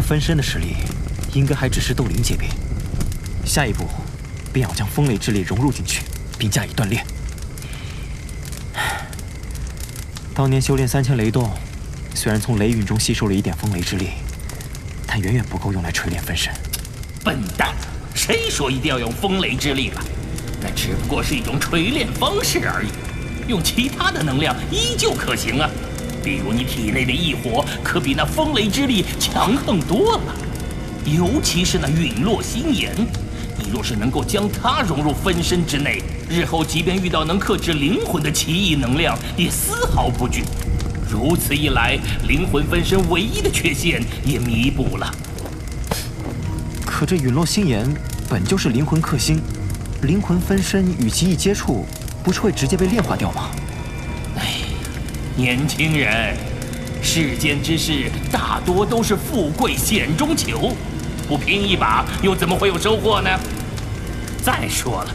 分身的实力，应该还只是斗灵级别。下一步，便要将风雷之力融入进去，并加以锻炼。当年修炼3000雷动，虽然从雷云中吸收了一点风雷之力，但远远不够用来锤炼分身。笨蛋，谁说一定要用风雷之力了？那只不过是一种锤炼方式而已，用其他的能量依旧可行啊。比如你体内的异火，可比那风雷之力强横多了。尤其是那陨落心炎，你若是能够将它融入分身之内，日后即便遇到能克制灵魂的奇异能量，也丝毫不惧。如此一来，灵魂分身唯一的缺陷也弥补了。可这陨落心炎本就是灵魂克星，灵魂分身与其一接触，不是会直接被炼化掉吗？哎，年轻人，世间之事大多都是富贵险中求，不拼一把又怎么会有收获呢？再说了，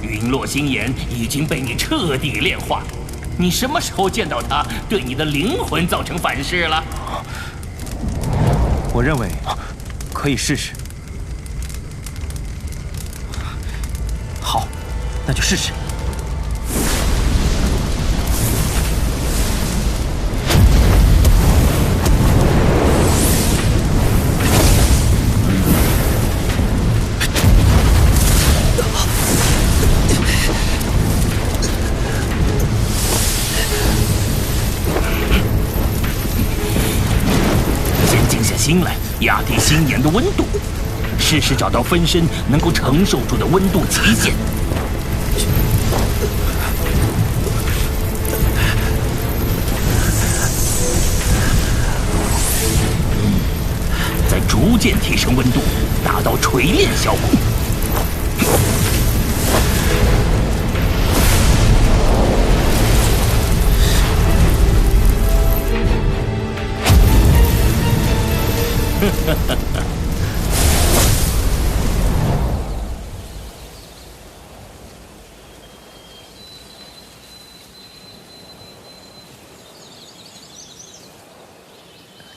陨落心炎已经被你彻底炼化，你什么时候见到它对你的灵魂造成反噬了？我认为可以试试。好，那就试试。心来压低心炎的温度，试试找到分身能够承受住的温度极限。再逐渐提升温度，达到锤炼效果。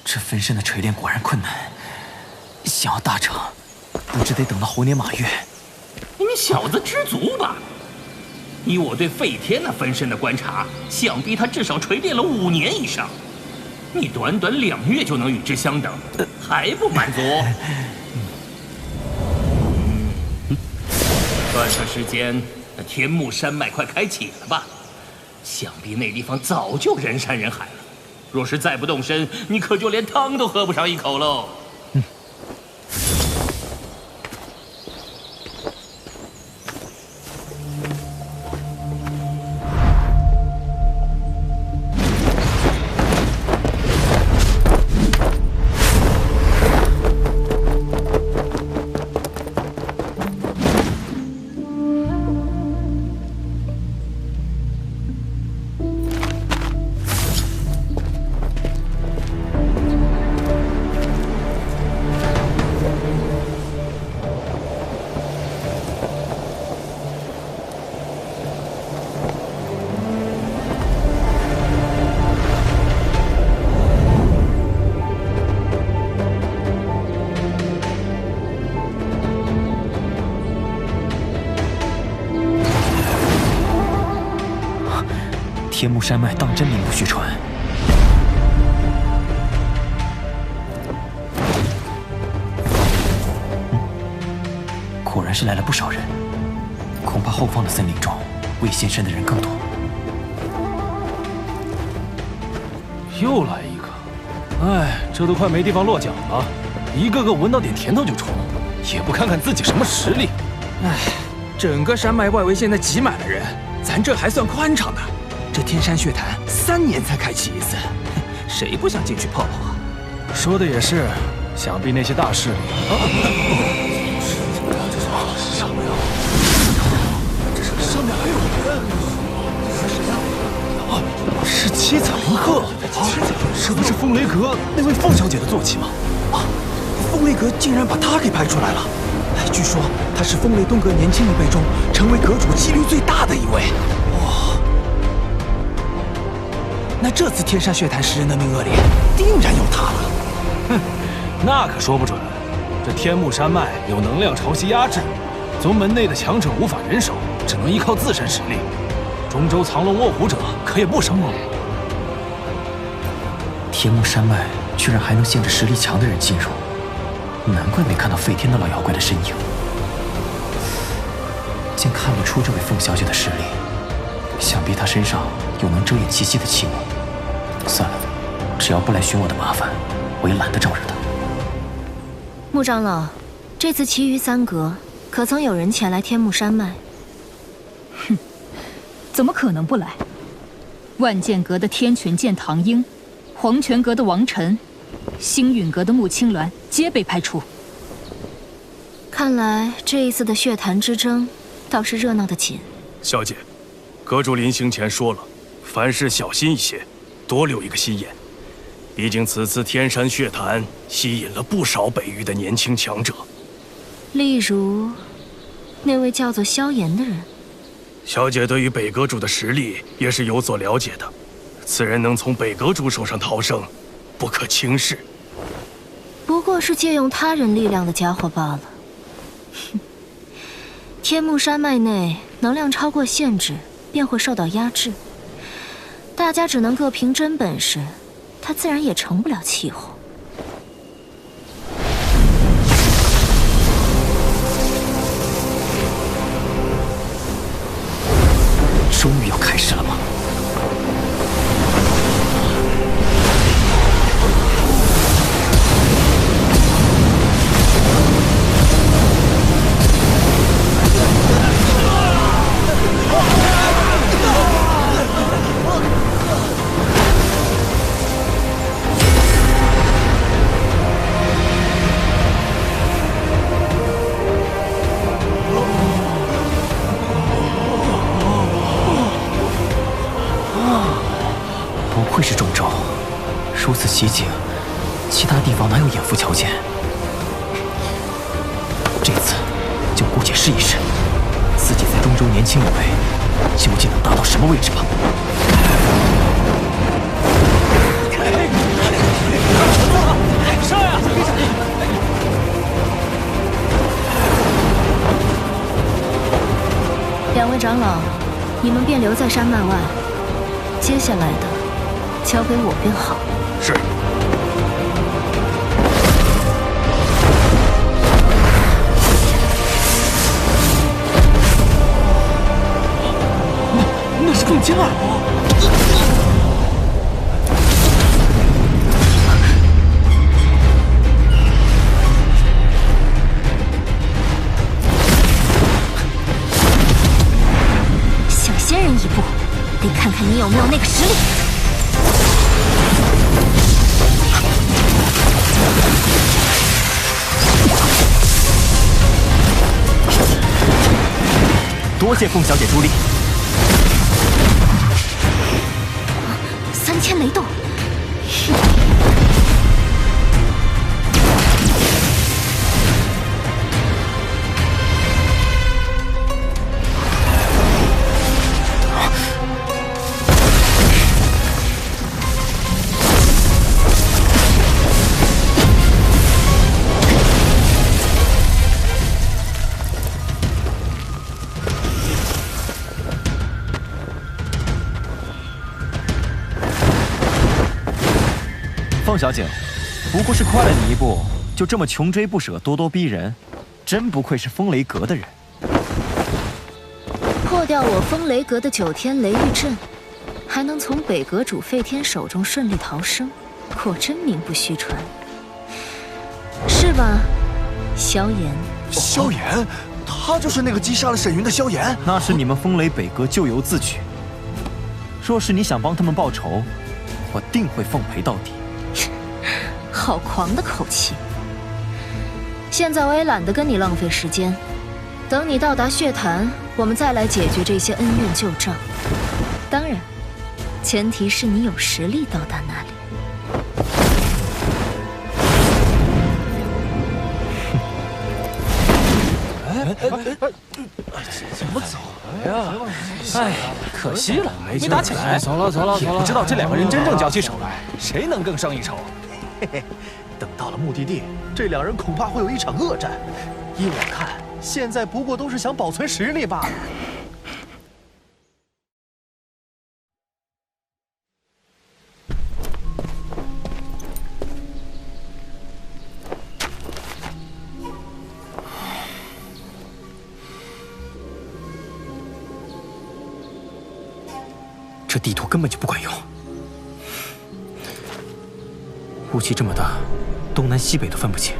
这分身的锤炼果然困难，想要大成，不知得等到猴年马月。你小子知足吧！以我对费天那分身的观察，想必他至少锤炼了5年以上。你短短2月就能与之相等，还不满足？算算时间，那天目山脉快开启了吧？想必那地方早就人山人海了。若是再不动身，你可就连汤都喝不上一口喽。天目山脉当真名不虚传。果然是来了不少人，恐怕后方的森林中未现身的人更多。又来一个，哎，这都快没地方落脚了，一个个闻到点甜头就冲，也不看看自己什么实力。哎，整个山脉外围现在挤满了人，咱这还算宽敞的。这天山血潭3年才开启一次，谁不想进去泡泡啊？说的也是，想必那些大势力。上面还有人，是谁呀？是七彩灵鹤，这不是风雷阁那位凤小姐的坐骑吗？啊，风雷阁竟然把她给派出来了。据说她是风雷东阁年轻一辈中成为阁主几率最大的一位。哇！那这次天山血潭食人的名额里，定然有她了。哼，那可说不准。这天目山脉有能量潮汐压制，宗门内的强者无法忍手，只能依靠自身实力。中州藏龙卧虎者可也不少。天目山脉居然还能限制实力强的人进入，难怪没看到废天的老妖怪的身影。竟看不出这位凤小姐的实力，想必她身上有能遮掩气息的器物。算了，只要不来寻我的麻烦，我也懒得招惹她。穆长老，这次其余3阁可曾有人前来天目山脉？哼，怎么可能不来？万剑阁的天泉剑唐英，黄泉阁的王晨，星陨阁的穆青鸾，皆被派出。看来这一次的血潭之争，倒是热闹得紧。小姐，阁主临行前说了，凡事小心一些，多留一个心眼。毕竟此次天山血潭吸引了不少北域的年轻强者，例如那位叫做萧炎的人。小姐对于北阁主的实力也是有所了解的，此人能从北阁主手上逃生，不可轻视。不过是借用他人力量的家伙罢了。哼，天目山脉内能量超过限制，便会受到压制，大家只能各凭真本事。他自然也成不了气候。终于要开始了吗？不愧是中州，如此奇景，其他地方哪有眼福瞧见？这次就姑且试一试，自己在中州年轻有为，究竟能达到什么位置吧。上呀！2位长老，你们便留在山脉外，接下来的交给我便好。是。那是凤青儿。想先人一步，得看看你有没有那个实力。多谢凤小姐助力。3000雷动。凤小姐，不过是快了你一步，就这么穷追不舍、咄咄逼人，真不愧是风雷阁的人。破掉我风雷阁的9天雷狱阵，还能从北阁主废天手中顺利逃生，果真名不虚传，是吧，萧炎？萧炎，他就是那个击杀了沈云的萧炎。那是你们风雷北阁咎由自取。若是你想帮他们报仇，我定会奉陪到底。好狂的口气！现在我也懒得跟你浪费时间，等你到达血潭，我们再来解决这些恩怨旧账。当然，前提是你有实力到达那里。怎么走呀？哎，可惜了，没打起来。走了。也不知道这2个人真正交起手来，谁能更胜一筹？等到了目的地，这两人恐怕会有一场恶战。依我看，现在不过都是想保存实力罢了。这地图根本就不管用，雾气这么大，东南西北都分不清，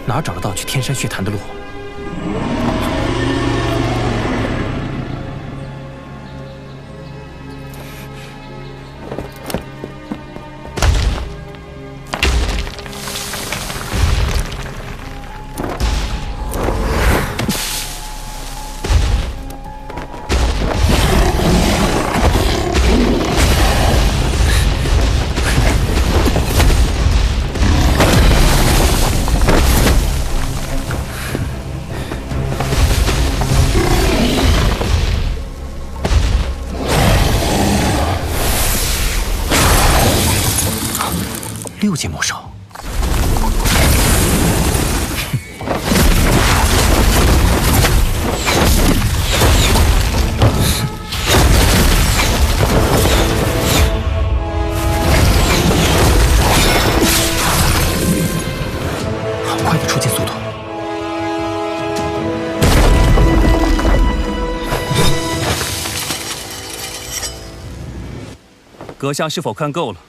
哪找得到去天山血潭的路？6阶魔兽，好快的出剑速度！阁下是否看够了？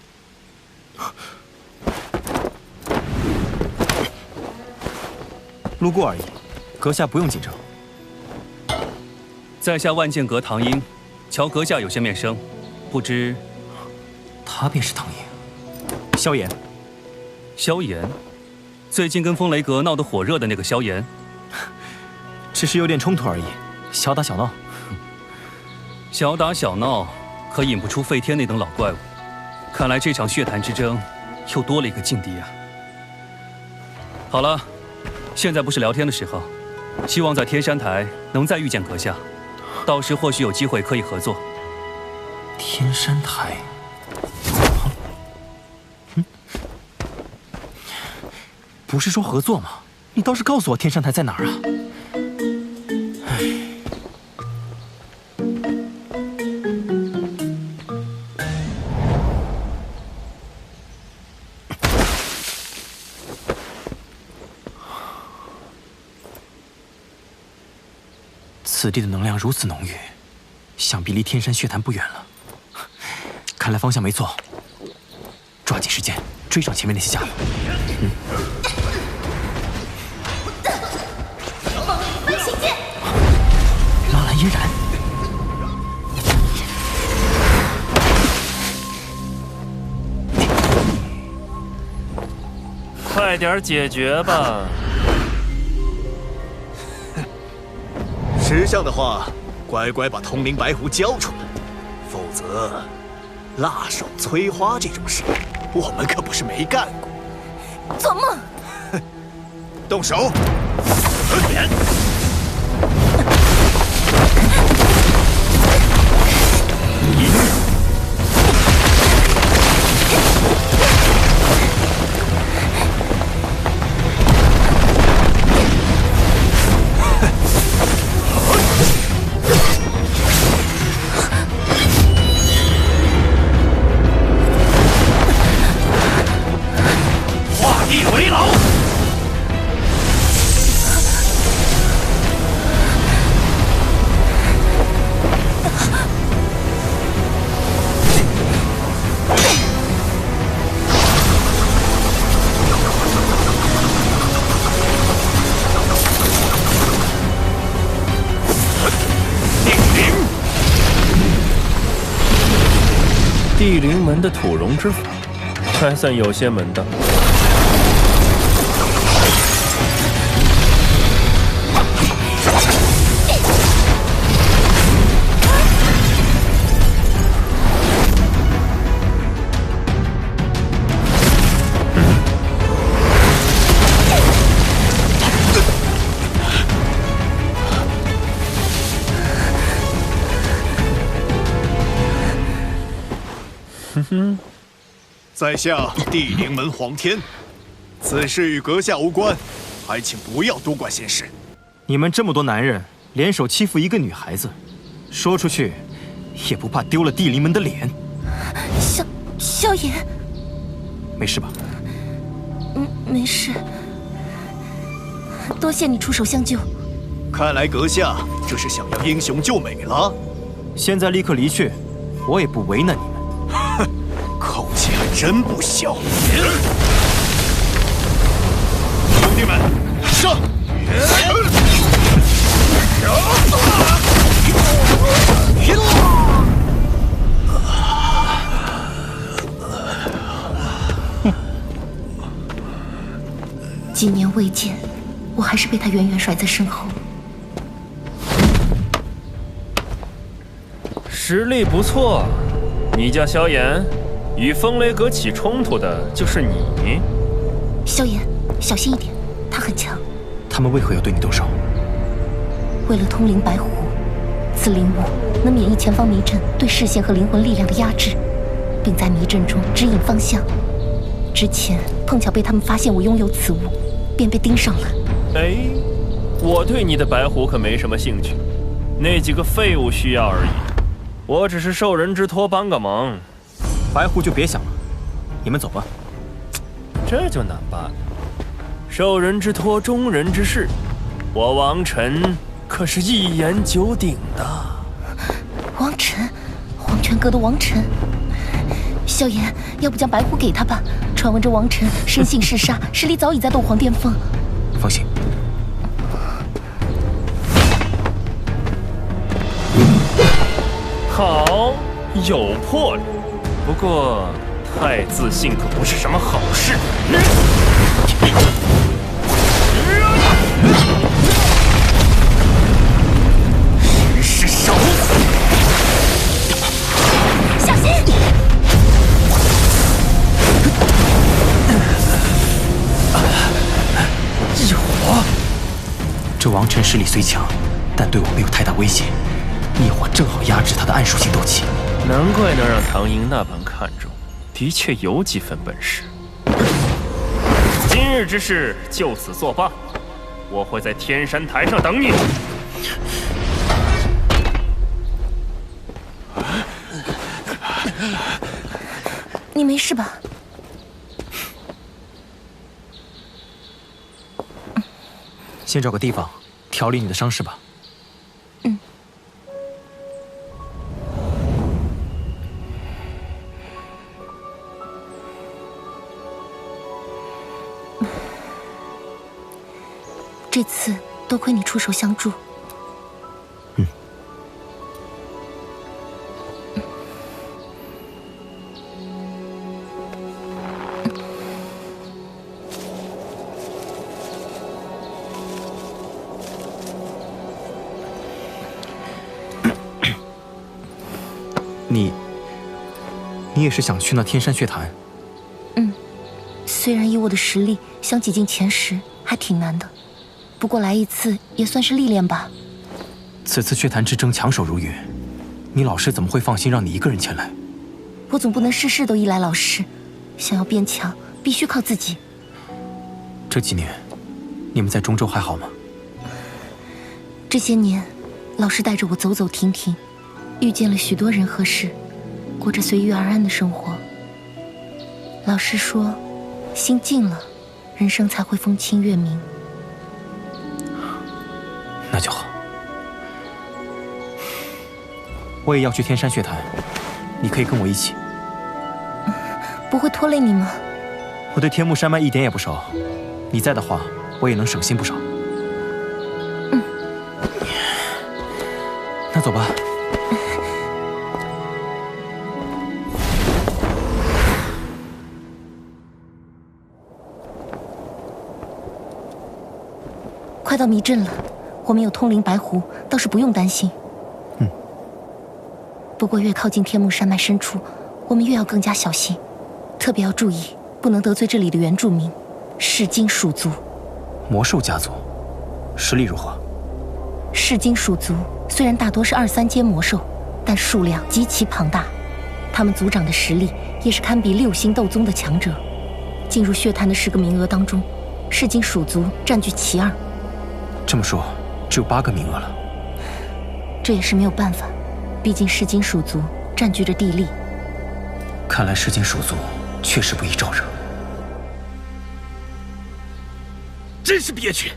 路过而已，阁下不用紧张。在下万剑阁唐英，瞧阁下有些面生，不知他便是唐英，萧炎。萧炎，最近跟风雷阁闹得火热的那个萧炎，只是有点冲突而已，小打小闹。小打小闹，可引不出废天那等老怪物。看来这场血潭之争，又多了一个劲敌啊。好了。 现在不是聊天的时候，希望在天山台能再遇见阁下，到时或许有机会可以合作。天山台，不是说合作吗？你倒是告诉我天山台在哪儿啊！此地的能量如此浓郁，想必离天山血潭不远了。看来方向没错，抓紧时间追上前面那些家伙。飞行剑，纳兰嫣然，快点解决吧！识相的话，乖乖把通灵白狐交出来，否则，辣手摧花这种事，我们可不是没干过。做梦！动手！地灵门的土溶之法，还算有些门道。在下地灵门黄天，此事与阁下无关，还请不要多管闲事。你们这么多男人联手欺负一个女孩子，说出去也不怕丢了地灵门的脸。萧炎，没事吧？没事。多谢你出手相救。看来阁下这是想要英雄救美了。现在立刻离去，我也不为难你们。哼，口气还真不小。兄弟们，上！几年未见，我还是被他远远甩在身后。实力不错，你叫萧炎，与风雷阁起冲突的就是你。萧炎，小心一点，他很强。他们为何要对你动手？为了通灵白狐，此灵物能免疫前方迷阵对视线和灵魂力量的压制，并在迷阵中指引方向。之前碰巧被他们发现我拥有此物，便被盯上了。哎，我对你的白狐可没什么兴趣，那几个废物需要而已。我只是受人之托帮个忙。白狐就别想了，你们走吧。这就难办了。受人之托，忠人之事，我王晨可是一言九鼎的。王晨，黄泉阁的王晨。萧炎，要不将白狐给他吧？传闻这王晨生性嗜杀，实力早已在斗皇巅峰。放心。好，有魄力。不过太自信可不是什么好事。实施守死！小心！异火，这王晨实力虽强，但对我没有太大威胁。异火正好压制他的暗属性斗气。难怪能让唐寅那般看重，的确有几分本事。今日之事就此作罢，我会在天山台上等你。你没事吧？先找个地方调理你的伤势吧。这次多亏你出手相助。你也是想去那天山血潭？虽然以我的实力想挤进前10还挺难的，不过来一次也算是历练吧。此次血潭之争强手如云，你老师怎么会放心让你一个人前来？我总不能事事都依赖老师，想要变强必须靠自己。这几年，你们在中州还好吗？这些年，老师带着我走走停停，遇见了许多人和事，过着随遇而安的生活。老师说，心静了，人生才会风清月明。那就好。我也要去天山血潭，你可以跟我一起。不会拖累你吗？我对天目山脉一点也不熟，你在的话，我也能省心不少。那走吧。快到迷阵了，我们有通灵白狐，倒是不用担心。不过越靠近天目山脉深处，我们越要更加小心，特别要注意，不能得罪这里的原住民噬金鼠族。魔兽家族，实力如何？噬金鼠族虽然大多是2、3阶魔兽，但数量极其庞大，他们族长的实力也是堪比6星斗宗的强者。进入血潭的10个名额当中，噬金鼠族占据其2。这么说，只有8个名额了。这也是没有办法，毕竟噬金鼠族占据着地利。看来噬金鼠族确实不易招惹。真是憋屈！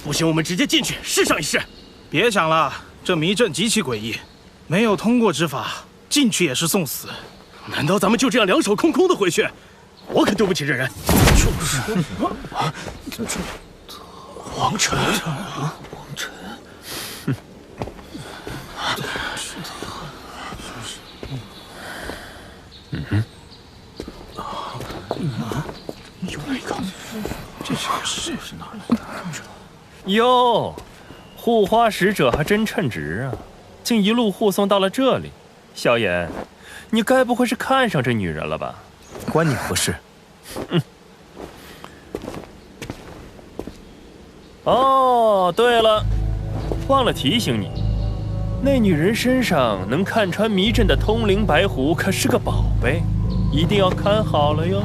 不行，我们直接进去试上一试。别想了，这迷阵极其诡异，没有通过之法，进去也是送死。难道咱们就这样两手空空的回去？我可对不起这人。就是王晨，又来一个，这是哪来的？哟，护花使者还真称职啊，竟一路护送到了这里。萧炎，你该不会是看上这女人了吧？关你何事？哦，对了，忘了提醒你，那女人身上能看穿迷阵的通灵白狐可是个宝贝，一定要看好了哟。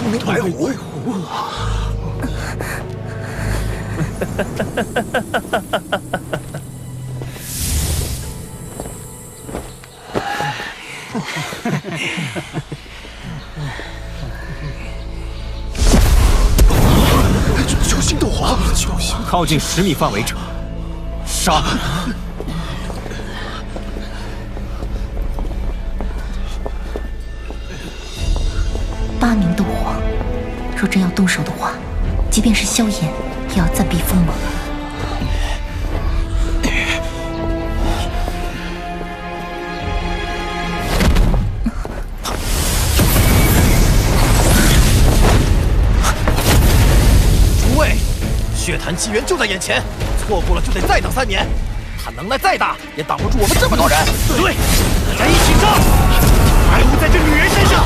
通灵白狐。九星斗皇，靠近10米范围者，杀！8名斗皇，若真要动手的话，即便是萧炎，也要暂避锋芒。诸位，血潭机缘就在眼前，错过了就得再等3年。他能耐再大，也挡不住我们这么多人。对，大家一起上！白狐在这女人身上。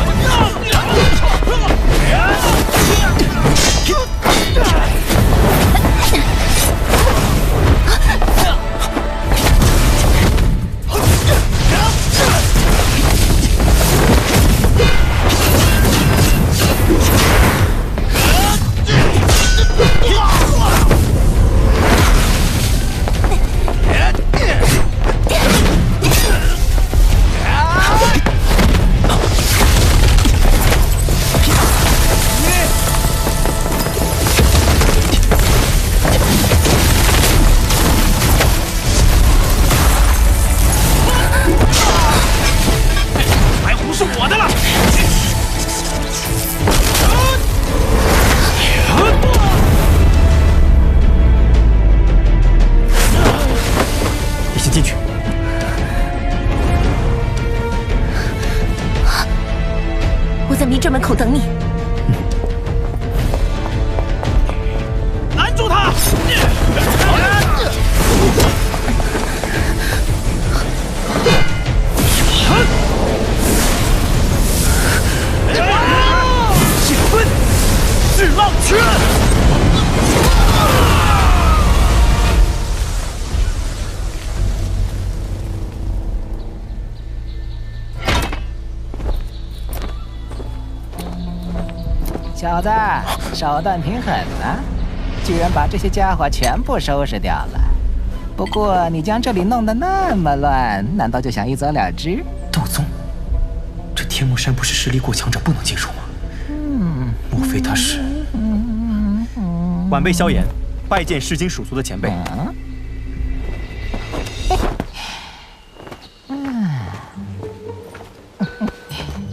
迷阵门口等你。拦住他！气氛，巨浪拳！小子，手段挺狠的，居然把这些家伙全部收拾掉了。不过你将这里弄得那么乱，难道就想一走了之？斗宗，这天目山不是实力过强者不能进入吗？莫非他是？晚辈萧炎，拜见噬金鼠族的前辈。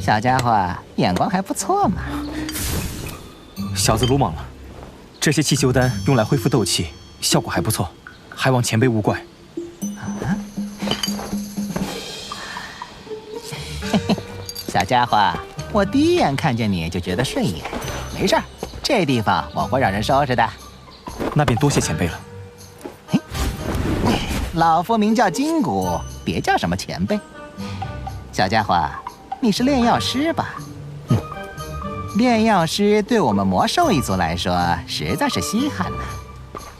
小家伙，眼光还不错嘛。小子鲁莽了，这些气修丹用来恢复斗气，效果还不错，还望前辈勿怪。小家伙，我第一眼看见你就觉得顺眼，没事儿，这地方我会让人收拾的。那便多谢前辈了。老夫名叫金谷，别叫什么前辈。小家伙，你是炼药师吧？炼药师对我们魔兽一族来说实在是稀罕呢。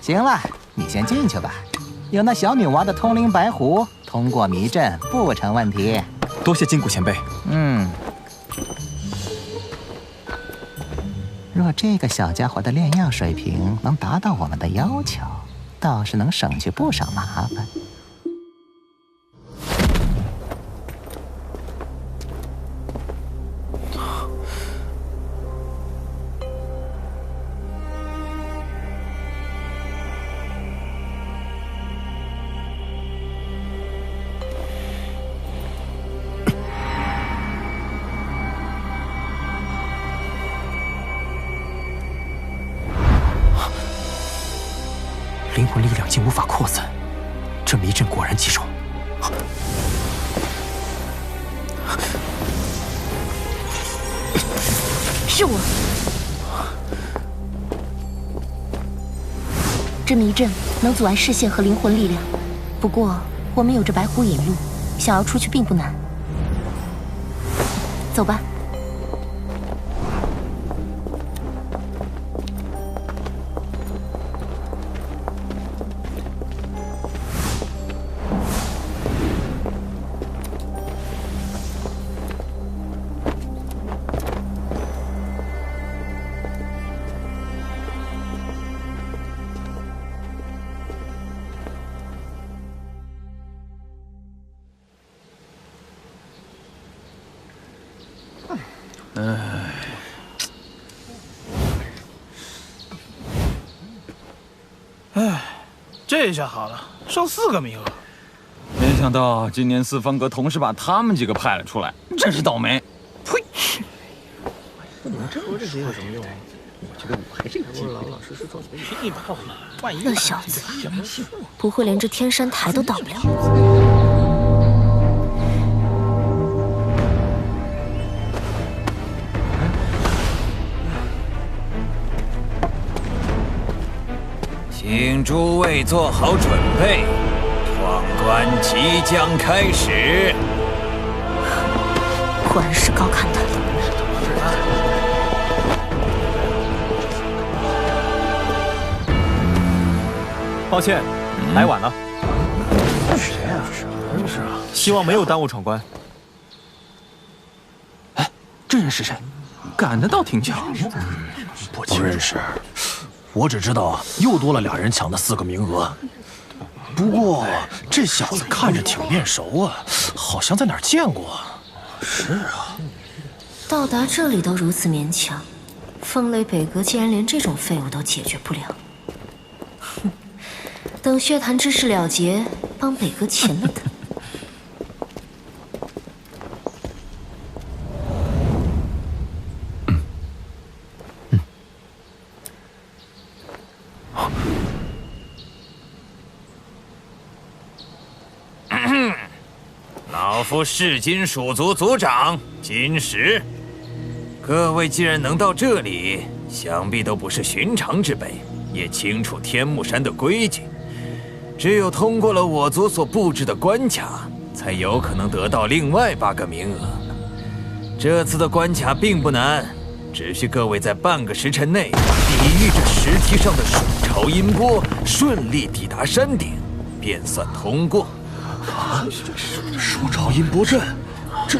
行了，你先进去吧。有那小女娃的通灵白狐，通过迷阵不成问题。多谢金谷前辈。若这个小家伙的炼药水平能达到我们的要求，倒是能省去不少麻烦。灵魂力量竟无法扩散，这迷阵果然棘手。是我。这迷阵能阻碍视线和灵魂力量，不过我们有着白狐引路，想要出去并不难。走吧。这下好了，剩4个名额。没想到今年四方阁同时把他们几个派了出来，真是倒霉。呸！不能这么说，有什么用？我觉得我还是有机会。老老实实做拼一把，万一那小子不会连这天山台都到不了。请诸位做好准备，闯关即将开始。果然是高看他了。抱歉，来晚了。谁呀？真是啊！希望没有耽误闯关。哎，这人是谁？赶得倒挺巧。不认识。我只知道又多了2人抢的4个名额，不过这小子看着挺面熟啊，好像在哪儿见过。是啊，到达这里都如此勉强，风雷北阁竟然连这种废物都解决不了。哼，等血潭之事了结，帮北阁擒了他。老夫噬金蜀族族长金石，各位既然能到这里，想必都不是寻常之辈，也清楚天目山的规矩。只有通过了我族所布置的关卡，才有可能得到另外8个名额。这次的关卡并不难，只需各位在半个时辰内抵御着石梯上的水潮音波，顺利抵达山顶，便算通过。手潮音波阵，这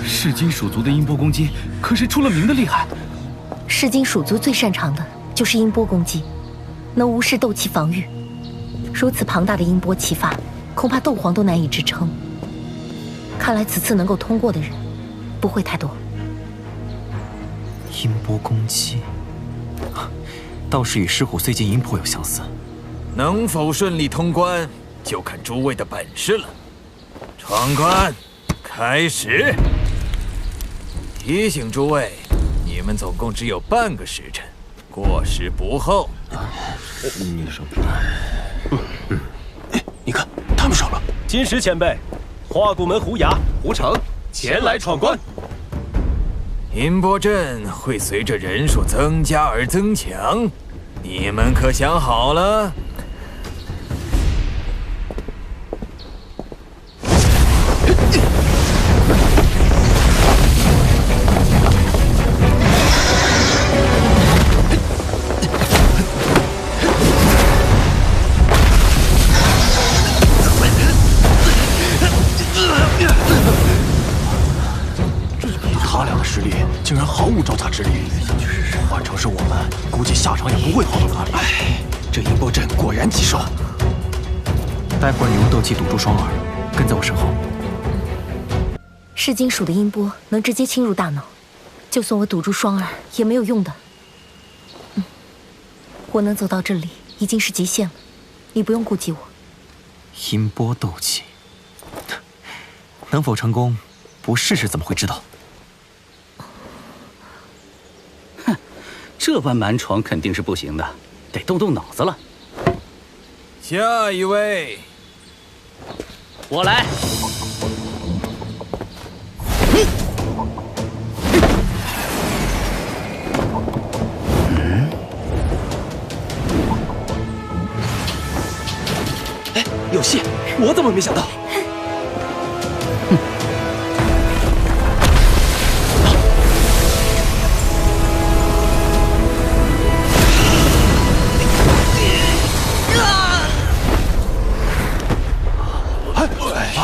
噬金蜀族的音波攻击可是出了名的厉害。噬金蜀族最擅长的就是音波攻击，能无视斗气防御。如此庞大的音波齐发，恐怕斗皇都难以支撑。看来此次能够通过的人不会太多。音波攻击，倒是与狮虎碎剑音魄有相似。能否顺利通关，就看诸位的本事了。闯关开始。提醒诸位，你们总共只有半个时辰，过时不候。你说，你看他们少了。金石前辈，花骨门胡牙、胡成前来闯关。音波阵会随着人数增加而增强，你们可想好了？他俩的实力竟然毫无招架之力，化成成是我们，估计下场也不会好到哪里。哎，这音波阵果然棘手。待会儿你用斗气堵住双耳，跟在我身后。噬金属的音波能直接侵入大脑，就算我堵住双耳也没有用的。我能走到这里已经是极限了，你不用顾及我。音波斗气，能否成功，不试试怎么会知道？哼，这般蛮闯肯定是不行的，得动动脑子了。下一位，我来。哎，有戏！我怎么没想到？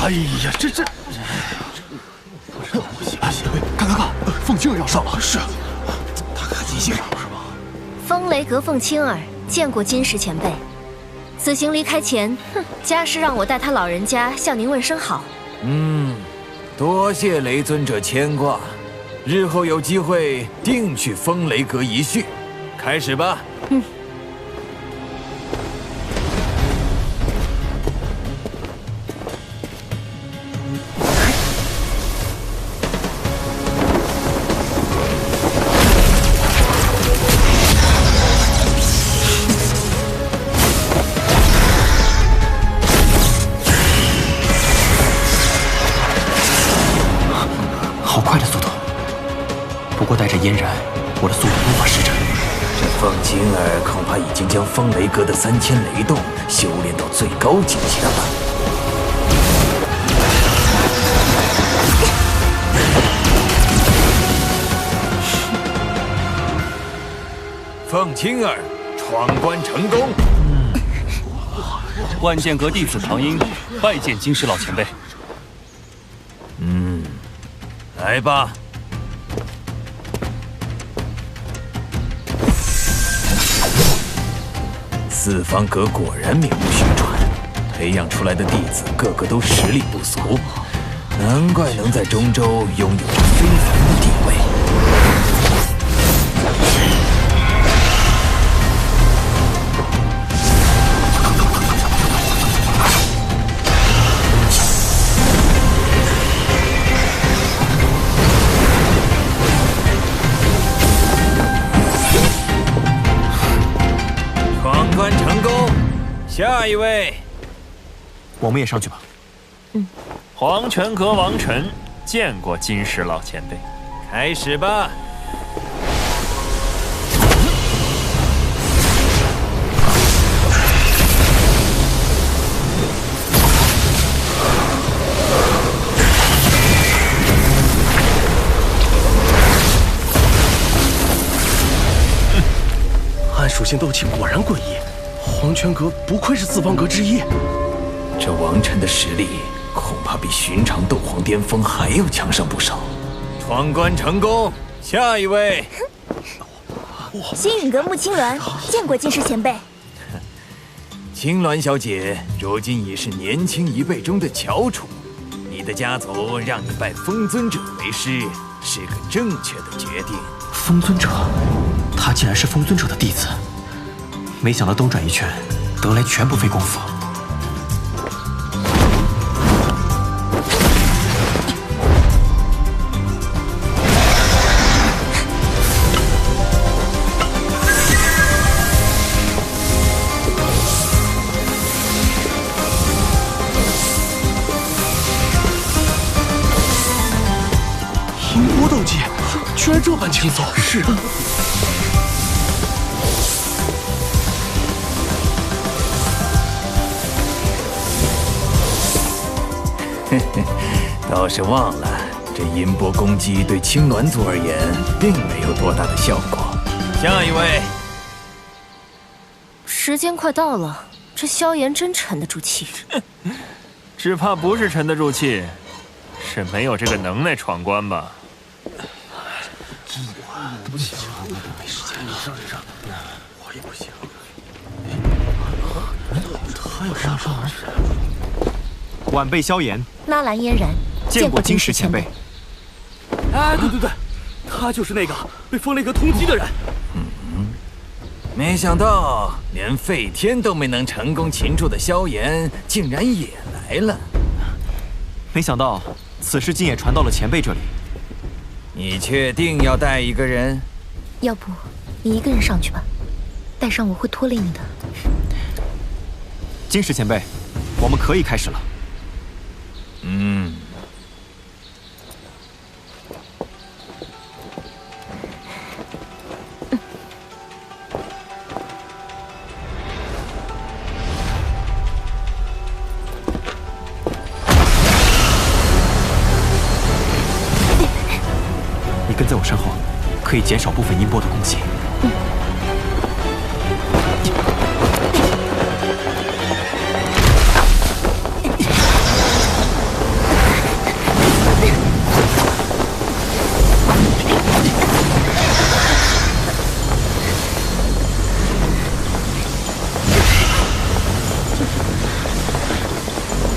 哎呀，这不行！看，凤青儿要上了。是，他可急性是吧？风雷阁凤青儿见过金石前辈，此行离开前，家师让我带他老人家向您问声好。多谢雷尊者牵挂，日后有机会定去风雷阁一叙。开始吧。好快的速度，不过带着嫣然，我的速度无法施展。这凤青儿恐怕已经将风雷阁的3000雷动修炼到最高境界了。凤青儿闯关成功。万剑阁弟子唐英拜见金石老前辈。来吧。四方阁果然名不虚传，培养出来的弟子个个都实力不俗，难怪能在中州拥有着非凡的地位。关成功，下一位，我们也上去吧。黄泉阁王晨见过金石老前辈，开始吧。暗属性斗气果然诡异，黄泉阁不愧是四方阁之一。这王晨的实力恐怕比寻常斗皇巅峰还要强上不少。闯关成功，下一位。星陨阁穆青鸾见过金石前辈。青鸾小姐如今已是年轻一辈中的翘楚，你的家族让你拜风尊者为师，是个正确的决定。风尊者，他竟然是风尊者的弟子，没想到兜转一圈，得来全不费功夫。音波斗技居然这般轻松！是。倒是忘了，这音波攻击对青鸾族而言并没有多大的效果。下一位。时间快到了，这萧炎真沉得住气。只怕不是沉得住气，是没有这个能耐闯关吧。对不起，没时间。晚辈萧炎，纳兰嫣然，见过金石前辈。哎，对，他就是那个被风雷阁通缉的人。没想到连废天都没能成功擒住的萧炎，竟然也来了。没想到此事竟也传到了前辈这里。你确定要带一个人？要不你一个人上去吧，带上我会拖累你的。金石前辈，我们可以开始了。你跟在我身后，可以减少部分音波的攻击。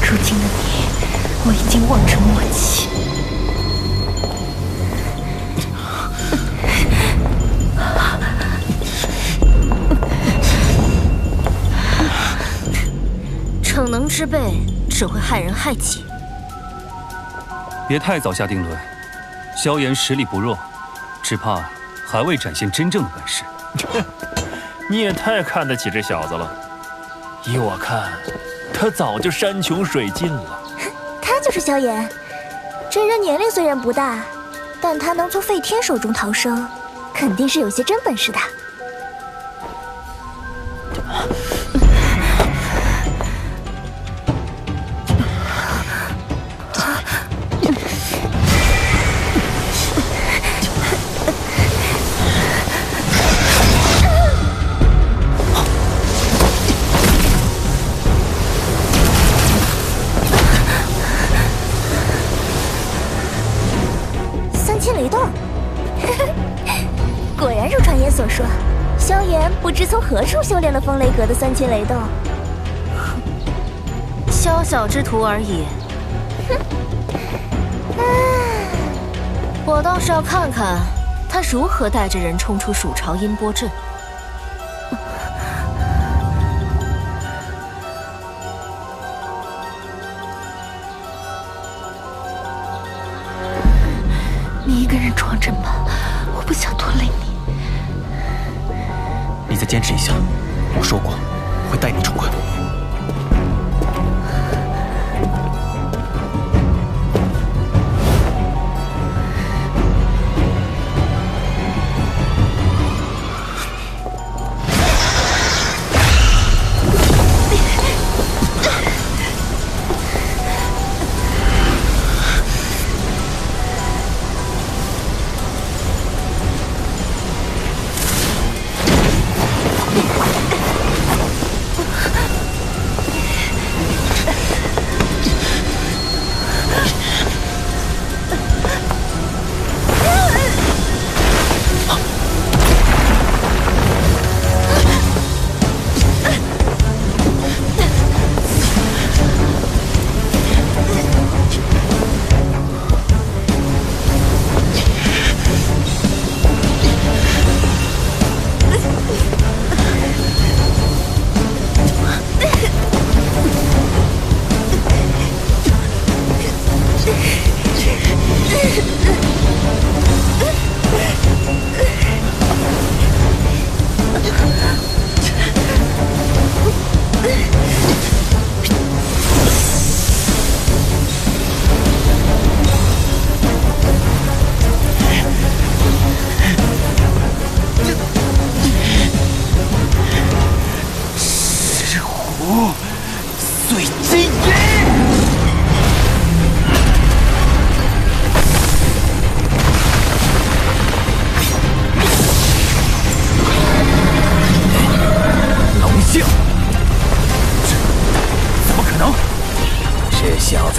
如今的你，我已经望尘莫及。逞能之辈只会害人害己。别太早下定论，萧炎实力不弱，只怕还未展现真正的本事。你也太看得起这小子了。依我看，他早就山穷水尽了。他就是萧炎，这人年龄虽然不大，但他能从废天手中逃生，肯定是有些真本事的。雷动，果然如传言所说，萧炎不知从何处修炼了风雷阁的3000雷动。小小之徒而已。我倒是要看看他如何带着人冲出蜀朝音波阵。你一个人闯阵吧，我不想拖累你。你再坚持一下，我说过会带你冲关。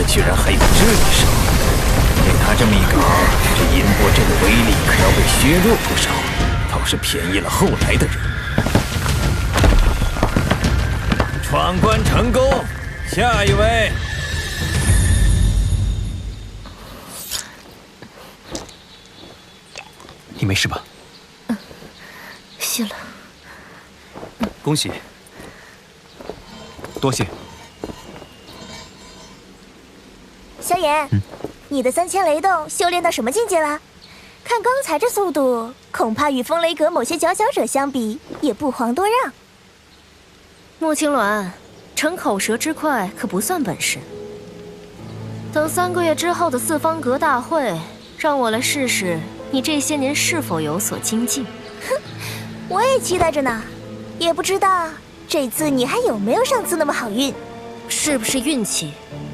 居然还有这一手！被他这么一搞，这音波阵的威力可要被削弱不少，倒是便宜了后来的人。闯关成功，下一位。你没事吧？谢了。恭喜。多谢。萧炎，你的3000雷动修炼到什么境界了？看刚才这速度，恐怕与风雷阁某些佼佼者相比，也不遑多让。穆青鸾，逞口舌之快可不算本事。等3个月之后的四方阁大会，让我来试试你这些年是否有所精进。哼，我也期待着呢，也不知道这次你还有没有上次那么好运。是不是运气，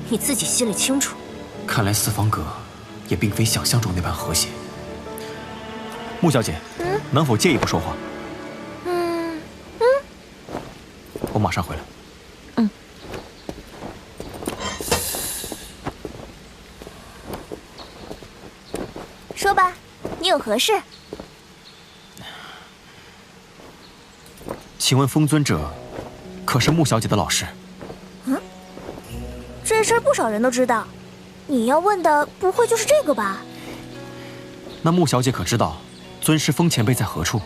你自己心里清楚。看来四方阁也并非想象中那般和谐。穆小姐，能否借一步说话？我马上回来。说吧，你有何事？请问风尊者，可是穆小姐的老师？这事儿不少人都知道，你要问的不会就是这个吧？那穆小姐可知道尊师风前辈在何处？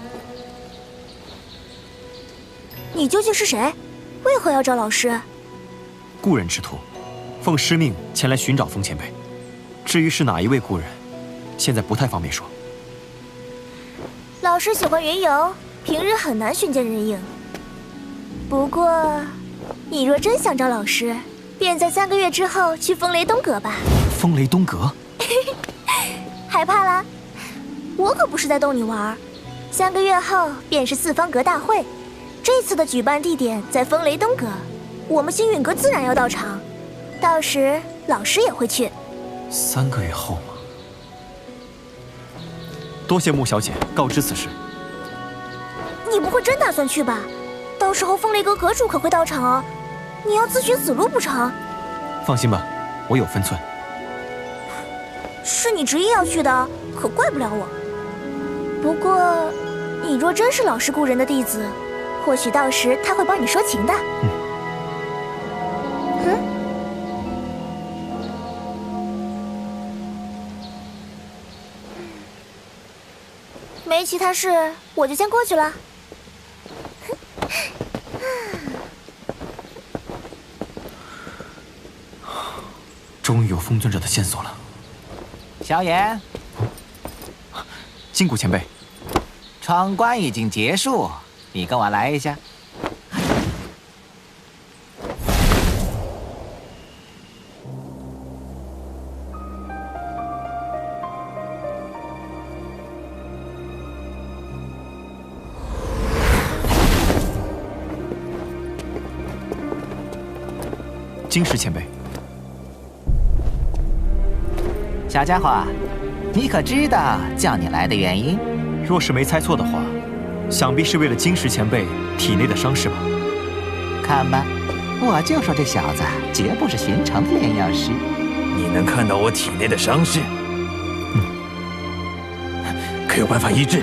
你究竟是谁？为何要找老师？故人之徒，奉师命前来寻找风前辈。至于是哪一位故人，现在不太方便说。老师喜欢云游，平日很难寻见人影。不过，你若真想找老师，便在3个月之后去风雷东阁吧。风雷东阁？害怕啦？我可不是在逗你玩。3个月后便是四方阁大会，这次的举办地点在风雷东阁，我们星陨阁自然要到场，到时老师也会去。3个月后吗？多谢穆小姐告知此事。你不会真打算去吧？到时候风雷阁阁主可会到场哦，你要自寻死路不成？放心吧，我有分寸。是你执意要去的，可怪不了我。不过，你若真是老师故人的弟子，或许到时他会帮你说情的。没其他事，我就先过去了。终于有风尊者的线索了。萧炎，金谷前辈，闯关已经结束，你跟我来一下。金石前辈，小家伙，你可知道叫你来的原因？若是没猜错的话，想必是为了金石前辈体内的伤势吧？看吧，我就说这小子绝不是寻常的炼药师。你能看到我体内的伤势？可有办法医治？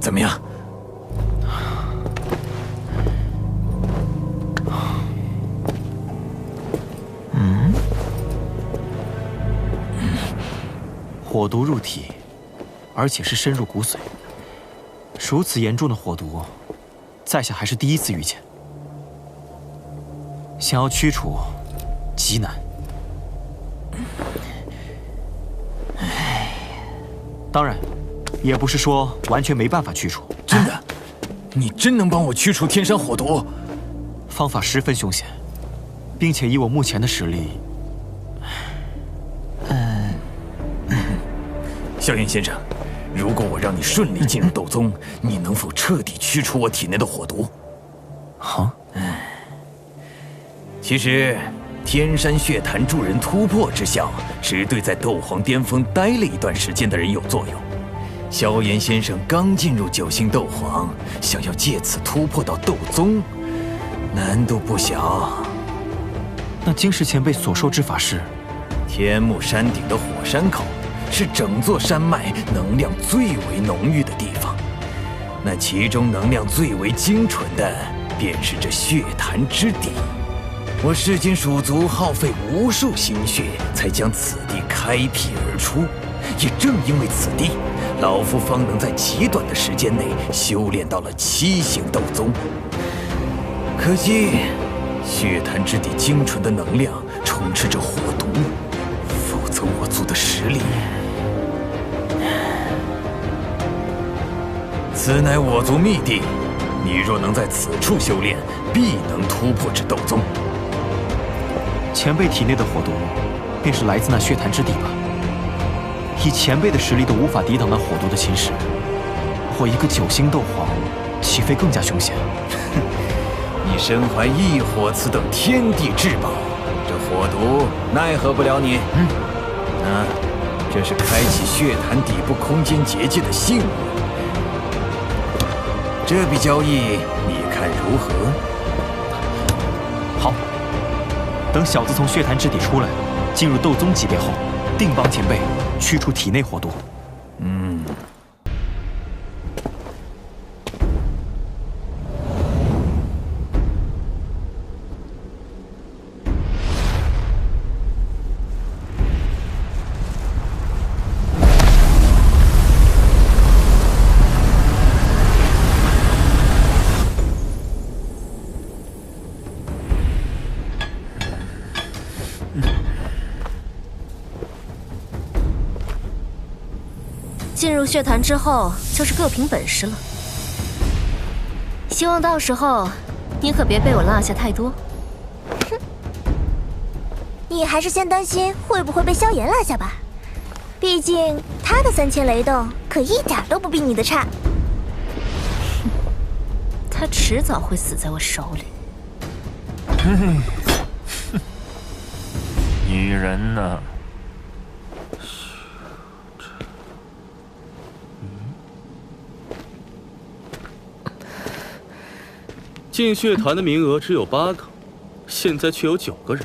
怎么样？火毒入体，而且是深入骨髓。如此严重的火毒，在下还是第一次遇见。想要驱除，极难。当然，也不是说完全没办法驱除。真的？你真能帮我驱除天山火毒？方法十分凶险，并且以我目前的实力，萧炎先生，如果我让你顺利进入斗宗，你能否彻底驱除我体内的火毒？其实，天山血潭助人突破之效，只对在斗皇巅峰待了一段时间的人有作用。萧炎先生刚进入9星斗皇，想要借此突破到斗宗，难度不小。那金氏前辈所受之法是？天目山顶的火山口，是整座山脉能量最为浓郁的地方。那其中能量最为精纯的，便是这血潭之底。我噬金蜀族耗费无数心血，才将此地开辟而出。也正因为此地，老夫方能在极短的时间内修炼到了7星斗宗。可惜，血潭之底精纯的能量充斥着火毒，否则我族的实力……此乃我族秘地，你若能在此处修炼，必能突破至斗宗。前辈体内的火毒，便是来自那血潭之底吧？以前辈的实力都无法抵挡那火毒的侵蚀，我一个9星斗皇，岂非更加凶险？你身怀异火此等天地至宝，这火毒奈何不了你。这是开启血潭底部空间结界的信物。这笔交易你看如何？好，等小子从血潭之底出来，进入斗宗级别后，定帮前辈驱除体内火毒。进入血潭之后，就是各凭本事了。希望到时候你可别被我落下太多。哼，你还是先担心会不会被萧炎落下吧，毕竟他的3000雷动可一点都不比你的差。他迟早会死在我手里。女人呢？进血潭的名额只有8个，现在却有9个人。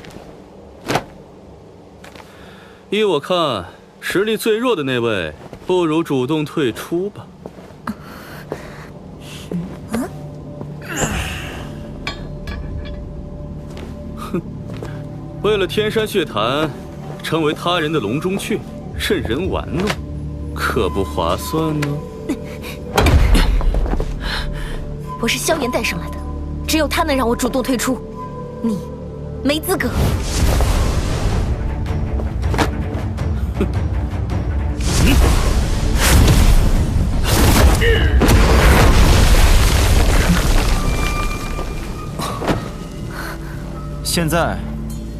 依我看，实力最弱的那位，不如主动退出吧。哼，为了天山血潭，成为他人的笼中雀，任人玩弄，可不划算呢。我是萧炎带上来的，只有他能让我主动退出，你没资格。现在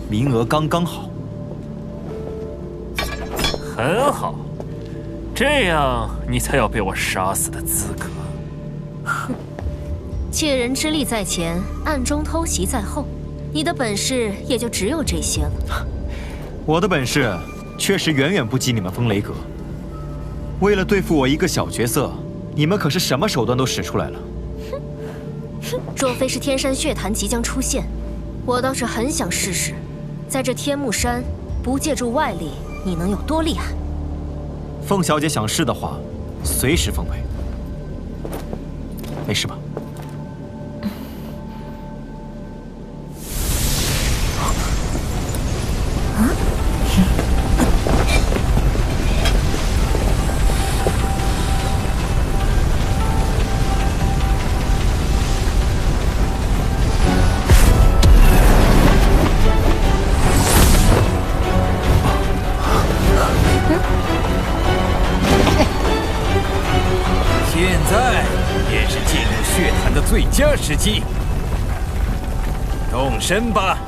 名额刚刚好。很好，这样你才有被我杀死的资格。哼，借人之力在前，暗中偷袭在后，你的本事也就只有这些了。我的本事确实远远不及你们风雷阁。为了对付我一个小角色，你们可是什么手段都使出来了。若非是天山血潭即将出现，我倒是很想试试，在这天目山不借助外力，你能有多厉害？凤小姐想试的话，随时奉陪。没事吧？最佳时机，动身吧！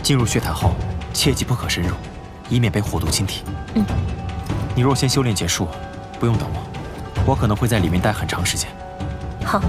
进入血潭后，切记不可深入，以免被火毒侵体。你若先修炼结束，不用等我，我可能会在里面待很长时间。好。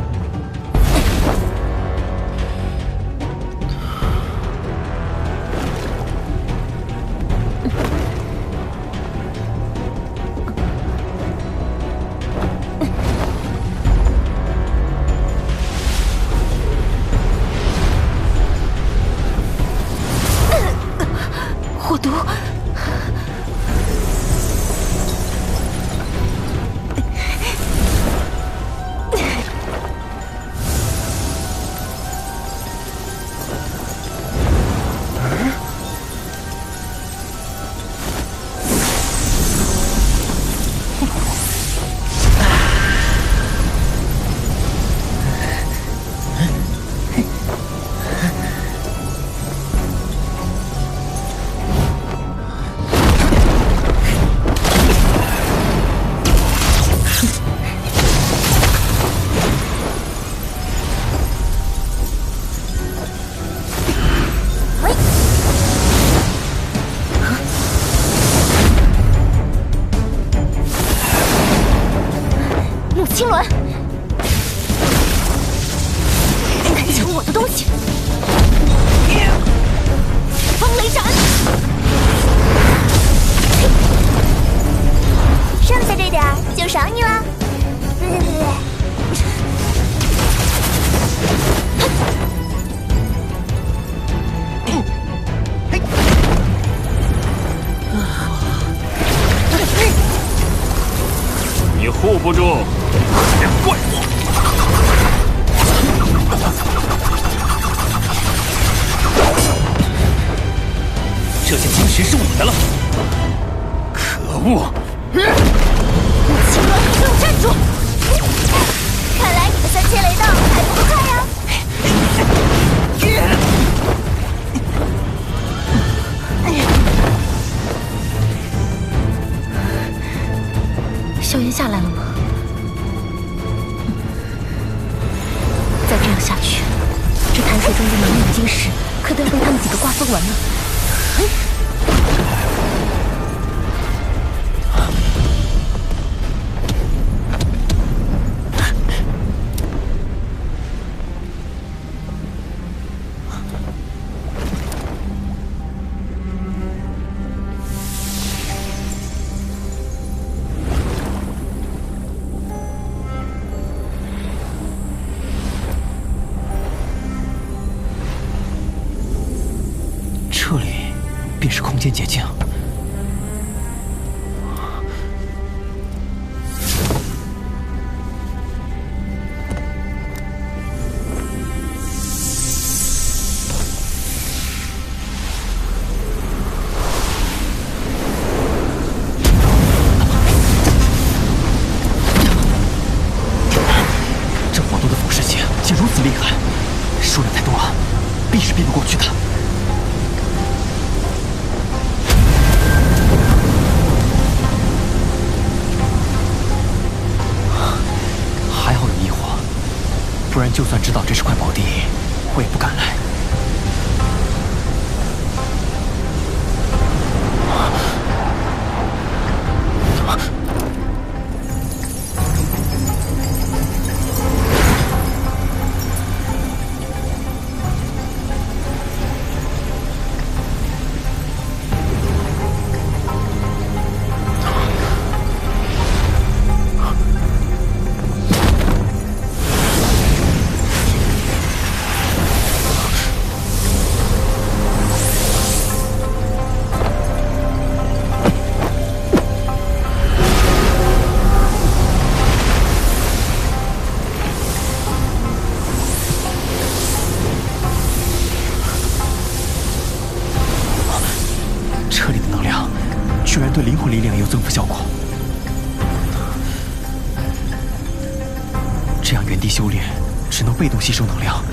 不住！怪物！这件晶石是我的了。可恶！青鸾，给我站住！看来你的3000雷道还不够快呀！萧炎下来了吗？再这样下去，这潭水中的能量晶石可都要被他们几个瓜分完了。这里便是空间捷径。这火毒的腐蚀性竟如此厉害，数量太多了，必是避不过去的。不然，就算知道这是块宝地，我也不敢来。这里的能量居然对灵魂力量有增幅效果，这样原地修炼只能被动吸收能量，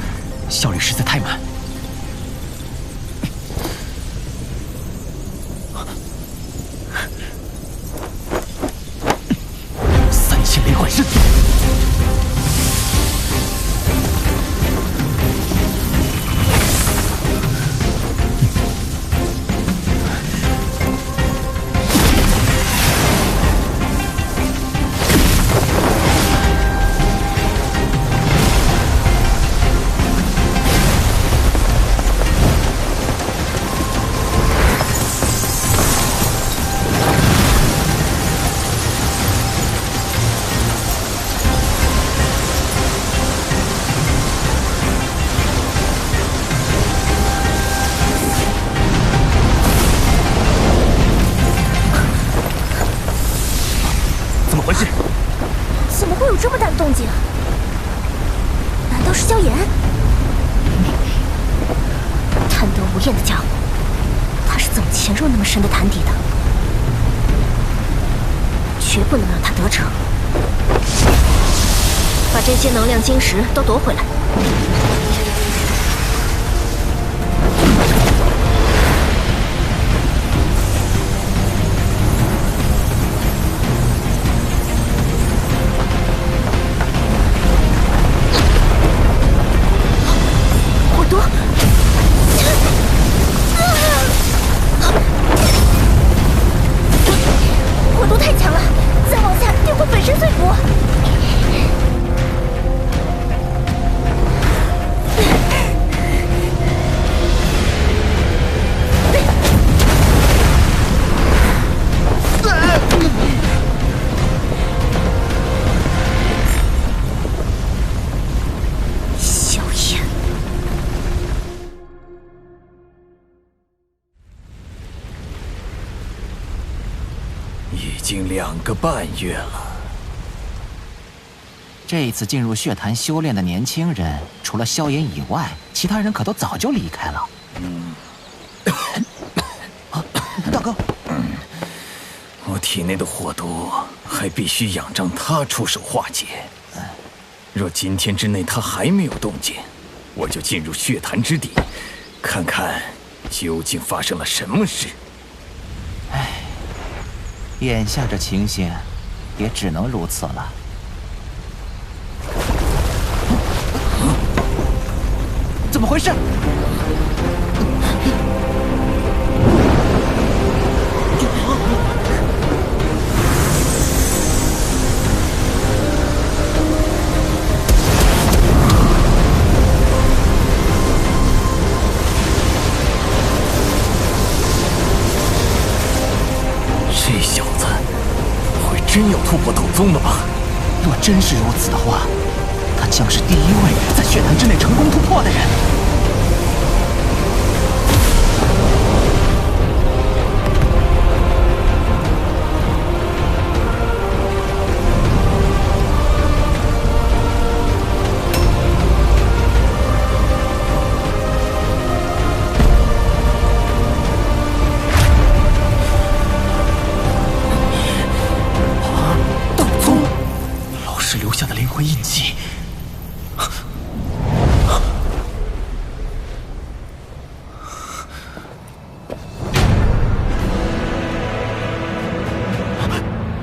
效率实在太慢。3000雷幻身。回事？怎么会有这么大的动静？难道是萧炎？贪得无厌的家伙，他是怎么潜入那么深的潭底的？绝不能让他得逞！把这些能量晶石都夺回来！火毒太强了，再往下定会粉身碎骨。萧炎。已经2个半月了，这一次进入血潭修炼的年轻人，除了萧炎以外，其他人可都早就离开了。大哥，我体内的火毒还必须仰仗他出手化解。若今天之内他还没有动静，我就进入血潭之底，看看究竟发生了什么事。唉，眼下这情形，也只能如此了。怎么回事？这小子不会真要突破斗宗了吧？若真是如此的话，他将是第一位在血潭之内成功突破的人。留下的灵魂印记，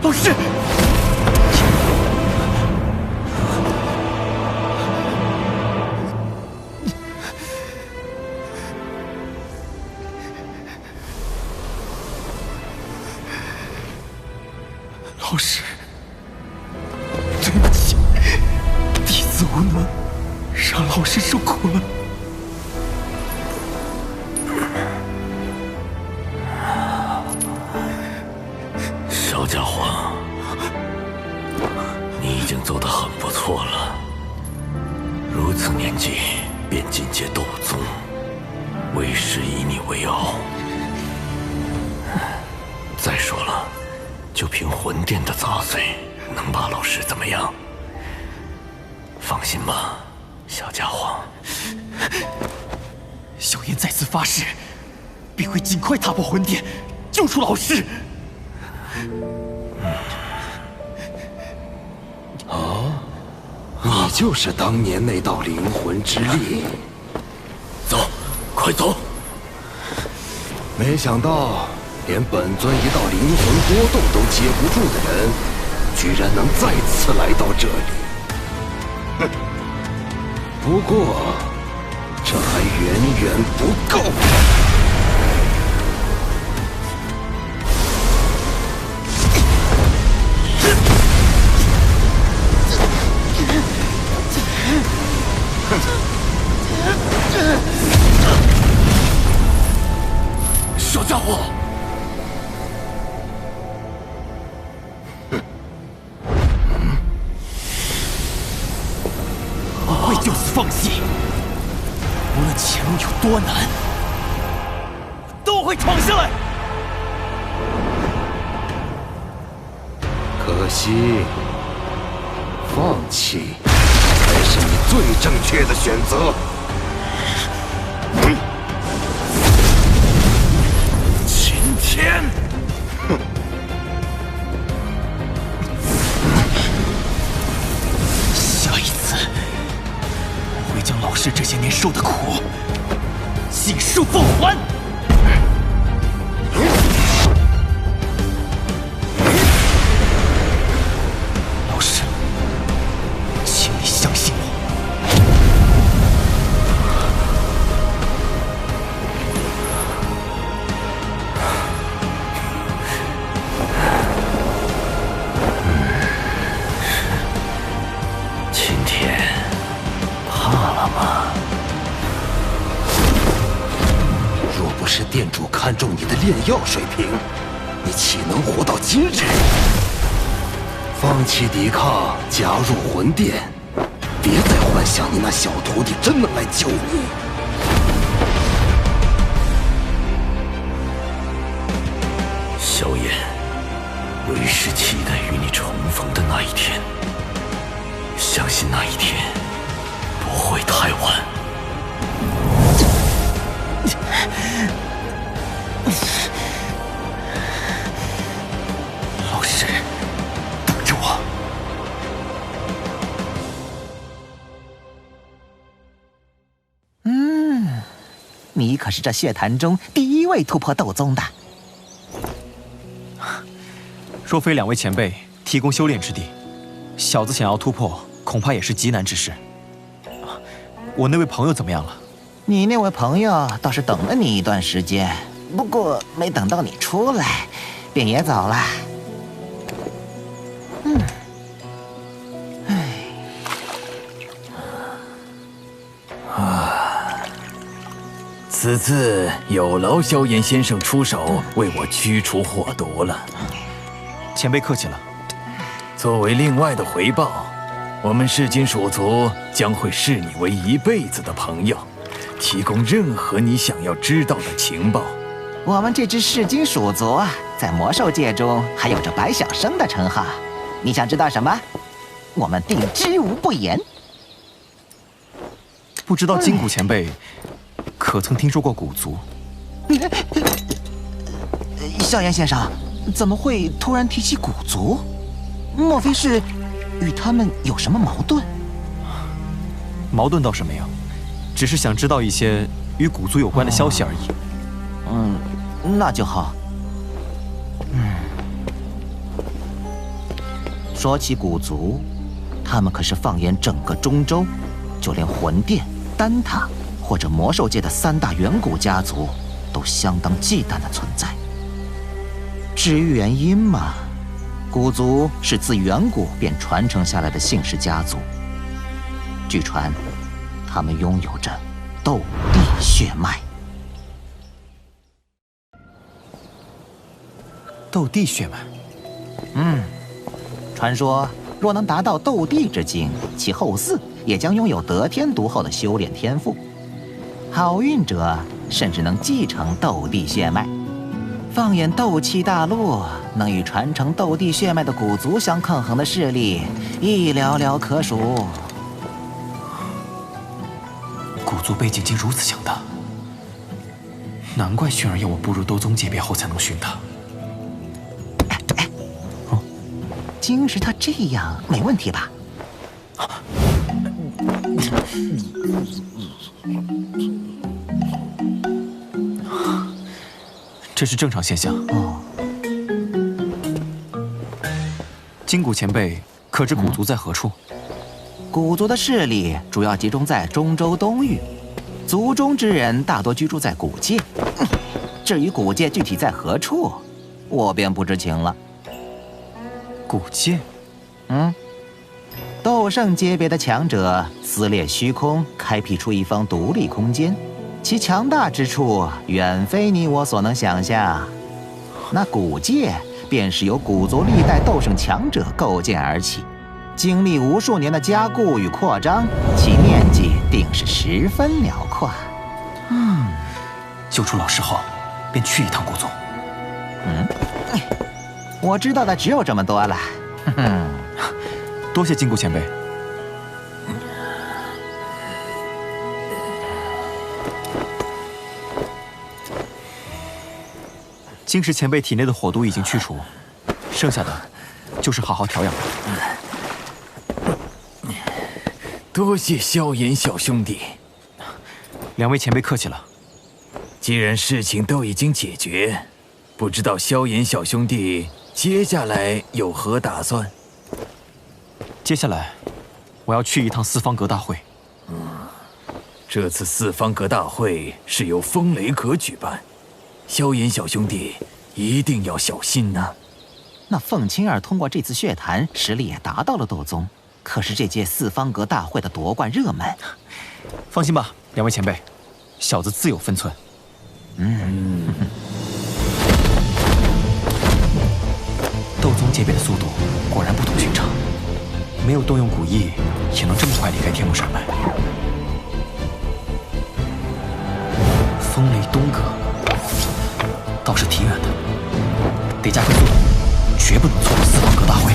老师，老师。对不起，弟子无能，让老师受苦了。小家伙，你已经做得很不错了。如此年纪便进阶斗宗，为师以你为傲。再说了，就凭魂殿的杂碎，能把老师怎么样？放心吧，小家伙。萧炎再次发誓，必会尽快踏破魂殿，救出老师。哦，你就是当年那道灵魂之力。走，快走！没想到，连本尊一道灵魂波动都接不住的人，居然能再次来到这里。哼！不过，这还远远不够。小家伙！不会就此放弃，无论前路有多难，都会闯下来。可惜，放弃才是你最正确的选择。秦天，下一次，我会将老师这些年受的苦尽数奉还。老师，请你相信我。今天怕了吗？若不是店主看中你的炼药水平，你岂能活到今日？放弃抵抗，加入魂殿，别再幻想你那小徒弟真能来救你。萧炎，为师期待与你重逢的那一天。相你可是这血潭中第一位突破斗宗的。若非两位前辈提供修炼之地，小子想要突破，恐怕也是极难之事。我那位朋友怎么样了？你那位朋友倒是等了你一段时间，不过没等到你出来，便也走了。此次有劳萧炎先生出手为我驱除火毒了。前辈客气了。作为另外的回报，我们噬金鼠族将会视你为一辈子的朋友，提供任何你想要知道的情报。我们这支噬金鼠族啊，在魔兽界中还有着白晓生的称号。你想知道什么？我们定知无不言。不知道金谷前辈可曾听说过古族？萧炎先生，怎么会突然提起古族？莫非是与他们有什么矛盾？矛盾倒是没有，只是想知道一些与古族有关的消息而已。那就好。说起古族，他们可是放眼整个中州，就连魂殿、丹塔或者魔兽界的3大远古家族，都相当忌惮的存在。至于原因嘛，古族是自远古便传承下来的姓氏家族。据传，他们拥有着斗帝血脉。斗帝血脉？传说若能达到斗帝之境，其后嗣也将拥有得天独厚的修炼天赋。好运者甚至能继承斗帝血脉。放眼斗气大陆，能与传承斗帝血脉的古族相抗衡的势力一寥寥可数。古族背景竟如此强大，难怪薰儿要我步入斗宗级别后才能寻他。晶石他这样没问题吧？这是正常现象。金谷前辈可知古族在何处？古族的势力主要集中在中州东域，族中之人大多居住在古界。至于古界具体在何处，我便不知情了。古界？斗圣阶别的强者撕裂虚空，开辟出一方独立空间，其强大之处远非你我所能想象。那古界便是由古族历代斗圣强者构建而起，经历无数年的加固与扩张，其面积定是十分辽阔。救出老师后，便去一趟古族。我知道的只有这么多了。多谢金谷前辈。金石前辈体内的火毒已经去除，剩下的就是好好调养了。多谢萧炎小兄弟。两位前辈客气了。既然事情都已经解决，不知道萧炎小兄弟接下来有何打算？接下来，我要去一趟四方阁大会。这次四方阁大会是由风雷阁举办，萧炎小兄弟一定要小心呐。那凤青儿通过这次血潭，实力也达到了斗宗，可是这届四方阁大会的夺冠热门。放心吧，两位前辈，小子自有分寸。斗宗阶别的速度果然不同寻常，没有动用古意，也能这么快离开天幕山脉。风雷东阁倒是挺远的，得加快速度，绝不能错过四方阁大会。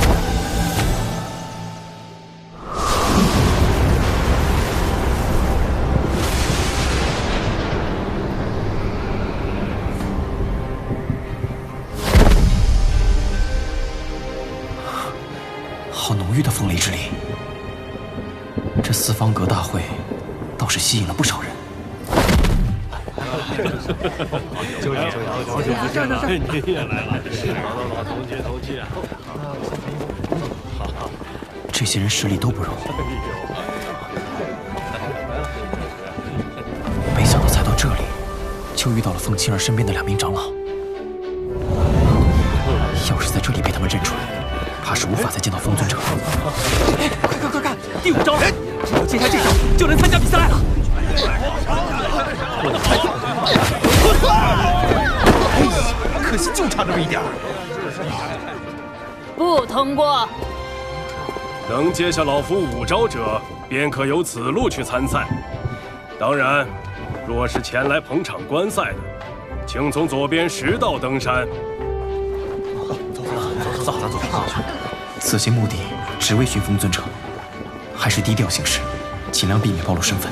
好浓郁的风雷之力，这四方阁大会倒是吸引了不少人。周爷，好久不见了，你也来了，老同气啊！这些人实力都不容易，没想到才到这里，就遇到了凤青儿身边的2名长老。要是在这里被他们认出来，怕是无法再见到风尊者。快看，第5招，只要接下这招，就能参加比赛了。可惜就差那么一点。不通过。能接下老夫5招者，便可由此路去参赛。当然，若是前来捧场观赛的，请从左边10道登山。走。此行目的只为寻风尊者，还是低调行事，尽量避免暴露身份。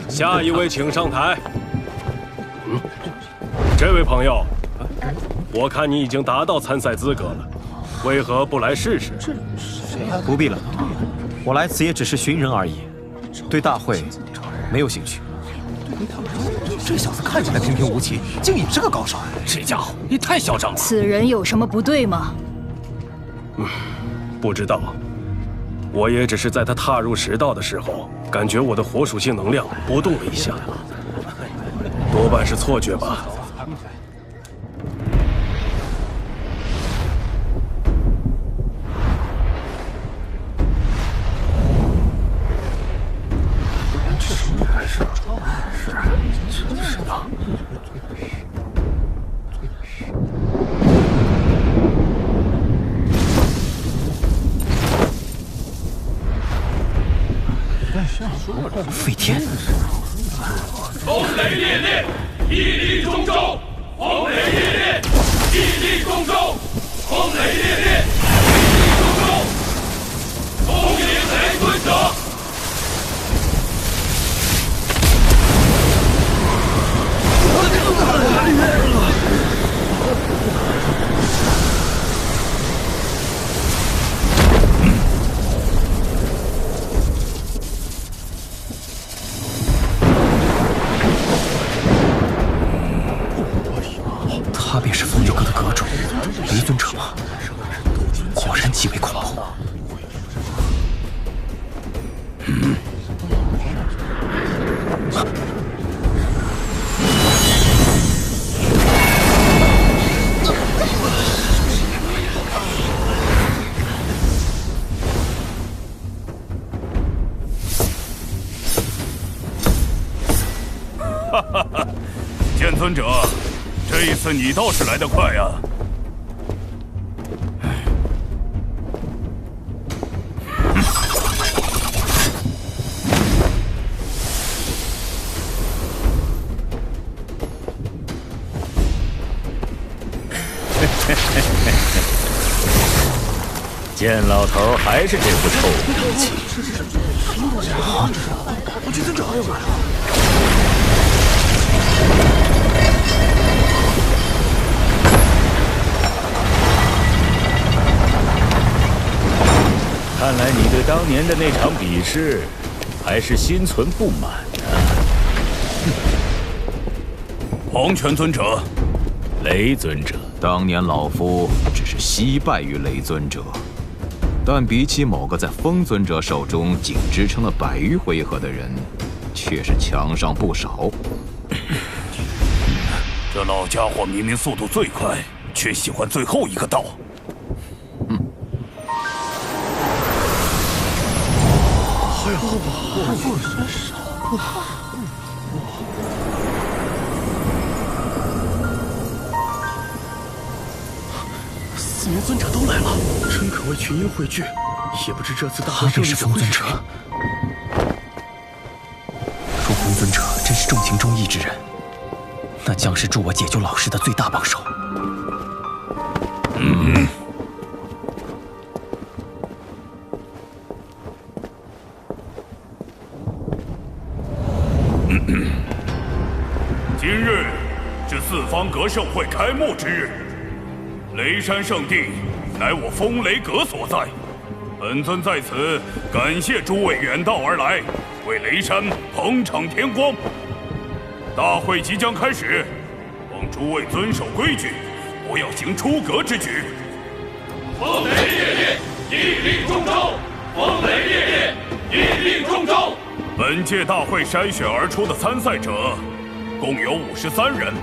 下一位请上台。这位朋友，我看你已经达到参赛资格了，为何不来试试？不必了，我来此也只是寻人而已，对大会没有兴趣。这小子看起来平平无奇，竟也是个高手。这家伙也太嚣张了。此人有什么不对吗？不知道。我也只是在他踏入10道的时候，感觉我的火属性能量波动了一下，多半是错觉吧。飞天，风雷烈烈，屹立中州；风雷烈烈，屹立中州；风雷烈烈，屹立中州。东迎雷尊者。他便是风雷阁的阁主雷尊者吗？果然极为恐怖。哈哈哈，剑尊者，这一次你倒是来得快呀！见老头还是这副臭脾气。巨尊者。看来你对当年的那场比试还是心存不满呢。黄泉尊者，雷尊者，当年老夫只是惜败于雷尊者，但比起某个在风尊者手中仅支撑了100余回合的人，却是强上不少。这老家伙明明速度最快，却喜欢最后一个到。哎呦，真是！4名尊者都来了，真可谓群英汇聚。也不知这次大会胜利者会是谁。若风尊者真是重情重义之人，那将是助我解救老师的最大帮手。今日是4方阁盛会开幕之日，雷山圣地乃我风雷阁所在。本尊在此感谢诸位远道而来，为雷山捧场添光。大会即将开始，望诸位遵守规矩，不要行出格之举。风雷烈烈，一令中州！风雷烈烈，一令中州！本届大会筛选而出的参赛者共有53人。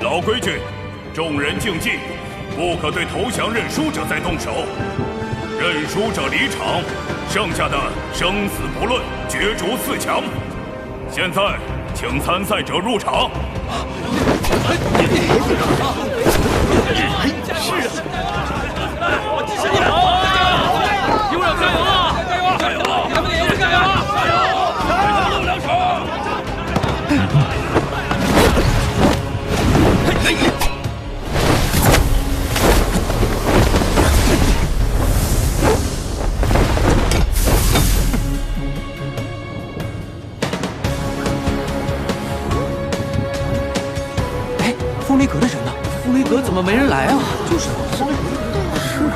老规矩，众人竞技，不可对投降认输者再动手。认输者离场，剩下的生死不论，角逐4强。现在，请参赛者入场。是啊，继续加油！有氧加油啊！加油！加油！咱们也要加油！加油！加油！2场。风雷阁的人呢？风雷阁怎么没人来啊？就是啊，是啊。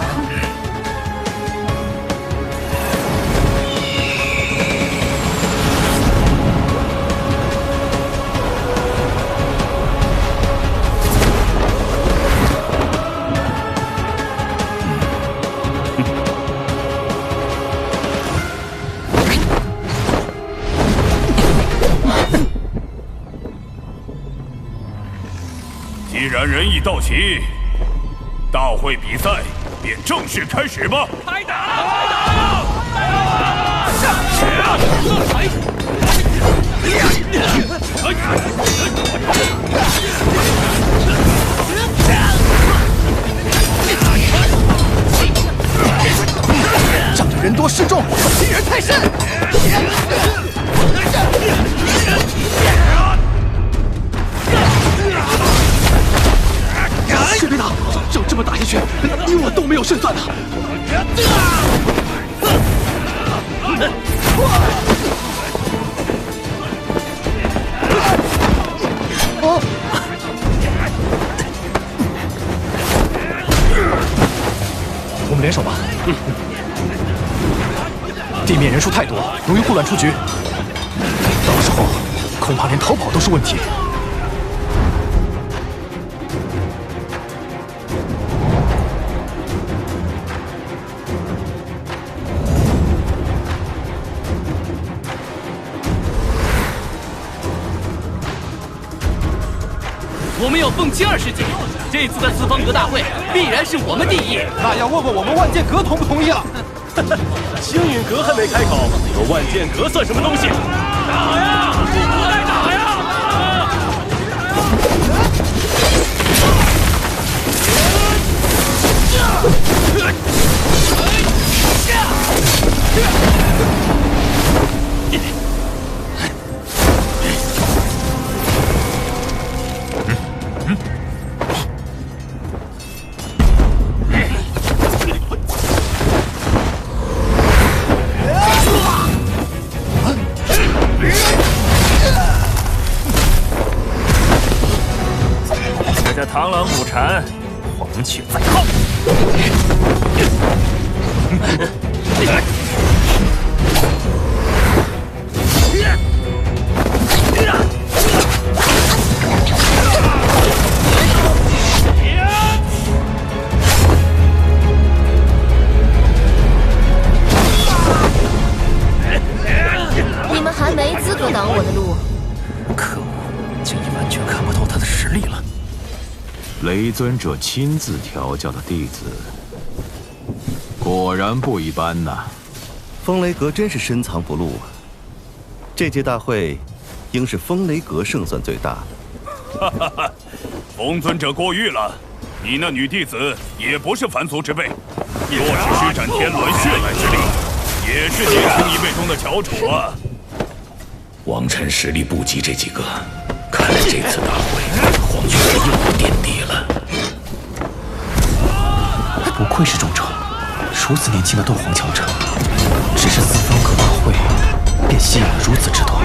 既然人已到齐，大会比赛便正式开始吧！开打了！开打了！仗着人多势众，欺人太甚！谢队长，照这么打下去，你我都没有胜算了。我们联手吧。地面人数太多，容易混乱出局，到时候恐怕连逃跑都是问题。我们要奉七20计，这次的4方阁大会必然是我们第一。那要问问我们万剑阁同不同意了？星陨阁还没开口，有万剑阁算什么东西？打呀！来打呀！这螳螂捕蝉，黄雀在后。你们还没资格挡我的路。可恶，竟已完全看不透他的实力了。雷尊者亲自调教的弟子，果然不一般呐。风雷阁真是深藏不露啊！这届大会，应是风雷阁胜算最大的。哈哈哈，风尊者过誉了，你那女弟子也不是凡俗之辈，若是施展天伦血脉之力，也是年轻一辈中的翘楚啊！王晨实力不及这几个，看来这次大会，黄雀又有垫底了。不愧是众筹，如此年轻的斗皇强者，只是4方阁大会，便吸引了如此之多。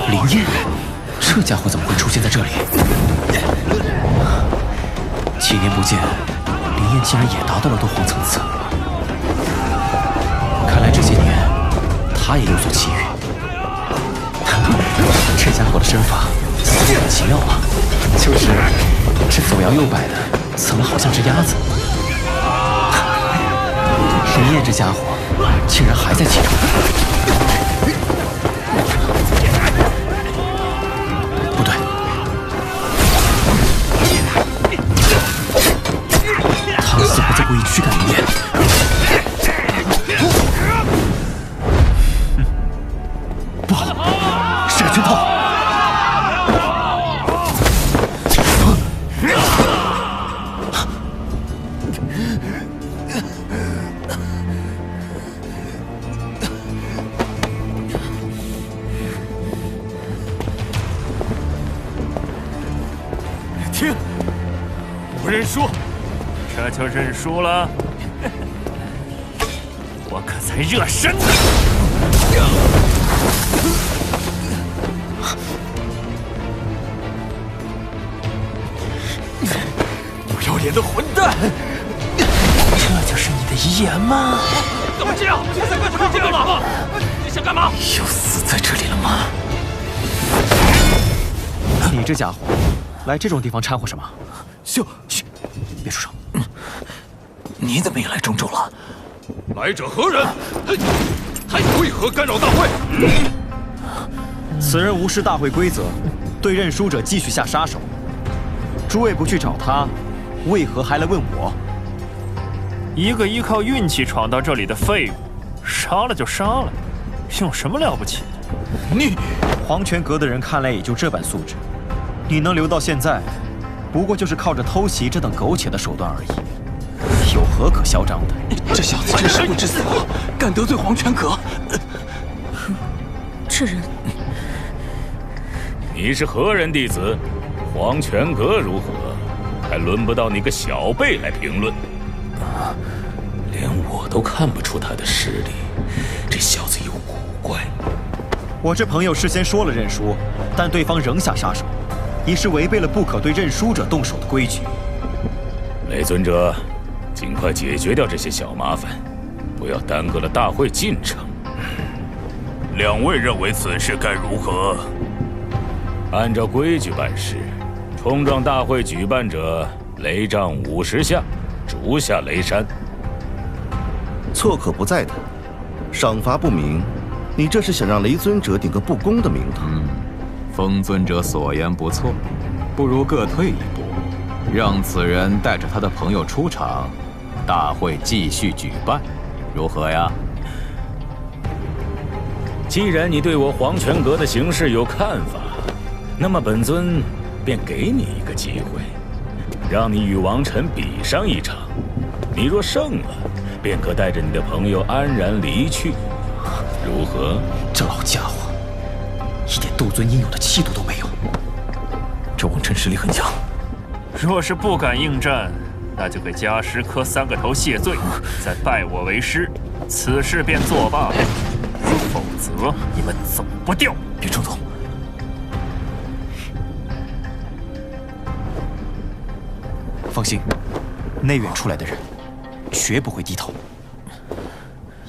林燕，这家伙怎么会出现在这里？几年不见，林燕竟然也达到了斗皇层次。看来这些年，他他也有所觊觎。这家伙的身法似乎很奇妙啊，就是这左摇右摆的，怎么好像只鸭子？林燕这家伙竟然还在其中。不对，他们似乎在故意驱赶林燕。不好，是个圈套！听，我认输，这就认输了。我可才热身呢。不要脸的混蛋！这就是你的遗言吗？怎么这样？现在不能这样了！你想干嘛？又死在这里了吗？你这家伙，来这种地方掺和什么？嘘，别出声。你怎么也来中州了？来者何人？他为何干扰大会？此人无视大会规则，对认输者继续下杀手。诸位不去找他，为何还来问我？一个依靠运气闯到这里的废物，杀了就杀了，有什么了不起的？你黄泉阁的人看来也就这般素质，你能留到现在，不过就是靠着偷袭这等苟且的手段而已，有何可嚣张的？这小子真是不知死活，敢得罪黄泉阁！这人，你是何人弟子？黄泉阁如何？还轮不到你个小辈来评论。连我都看不出他的实力，这小子有古怪。我这朋友事先说了认输，但对方仍下杀手，已是违背了不可对认输者动手的规矩。雷尊者，尽快解决掉这些小麻烦，不要耽搁了大会进程。两位认为此事该如何？按照规矩办事，冲撞大会举办者，雷杖50下，逐下雷山。错可不在他，赏罚不明，你这是想让雷尊者顶个不公的名头。风尊者所言不错，不如各退一步，让此人带着他的朋友出场，大会继续举办，如何呀？既然你对我黄泉阁的行事有看法，那么本尊便给你一个机会，让你与王晨比上一场。你若胜了，便可带着你的朋友安然离去，如何？这老家伙一点斗尊应有的气度都没有。这王晨实力很强，若是不敢应战，那就给家师磕3个头谢罪，再拜我为师，此事便作罢了。否则你们走不掉。别冲动。放心，内院出来的人绝不会低头。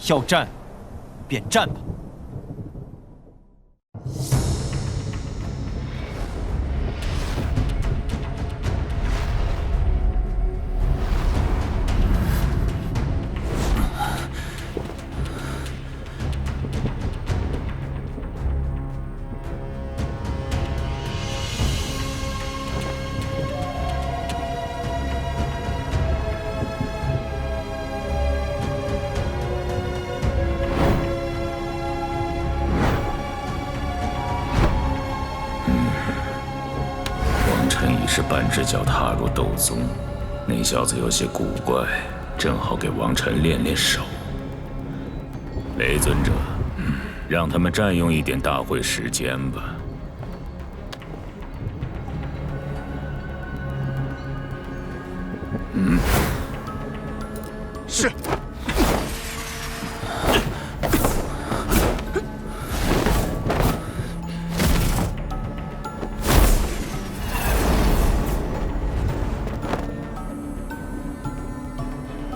要战，便战吧。是半只脚踏入斗宗，那小子有些古怪，正好给王晨练练手。雷尊者，让他们占用一点大会时间吧。是。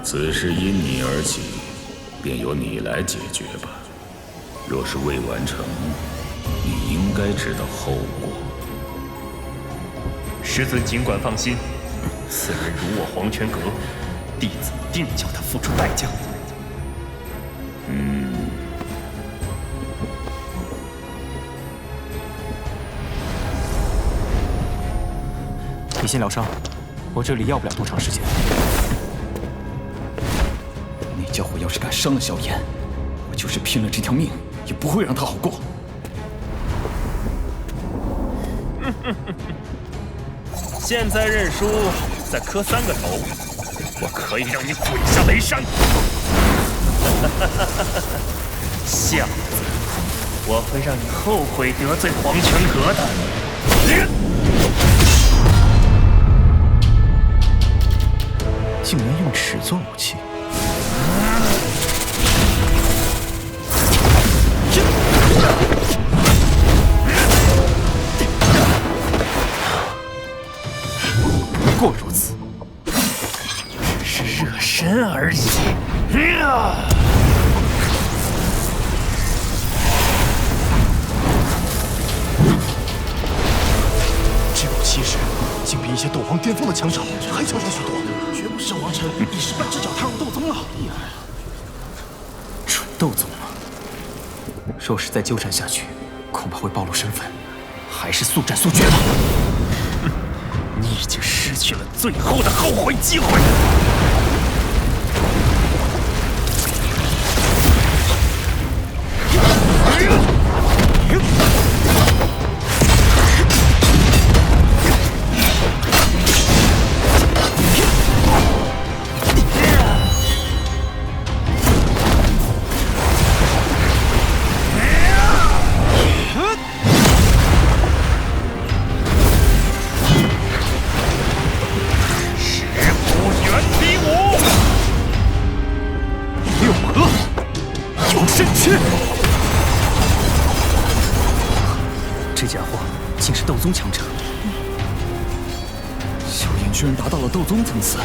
此事因你而起，便由你来解决吧。若是未完成，你应该知道后果。师尊尽管放心，此人如我黄泉阁，弟子定叫他付出代价。你先疗伤，我这里要不了多长时间。那家伙要是敢伤了萧炎，我就是拼了这条命，也不会让他好过。现在认输，再磕3个头，我可以让你滚下雷山。小子，我会让你后悔得罪黄泉阁的。竟然用尺做武器！不过如此，只是热身而已。这武器势竟比一些斗皇巅峰的强者还强上许多。绝不是王晨一时半只脚踏入斗宗了。蠢斗宗吗？若是再纠缠下去，恐怕会暴露身份，还是速战速决吧。你已经失去了最后的后悔机会。这家伙竟是斗宗强者，萧炎居然达到了斗宗层次。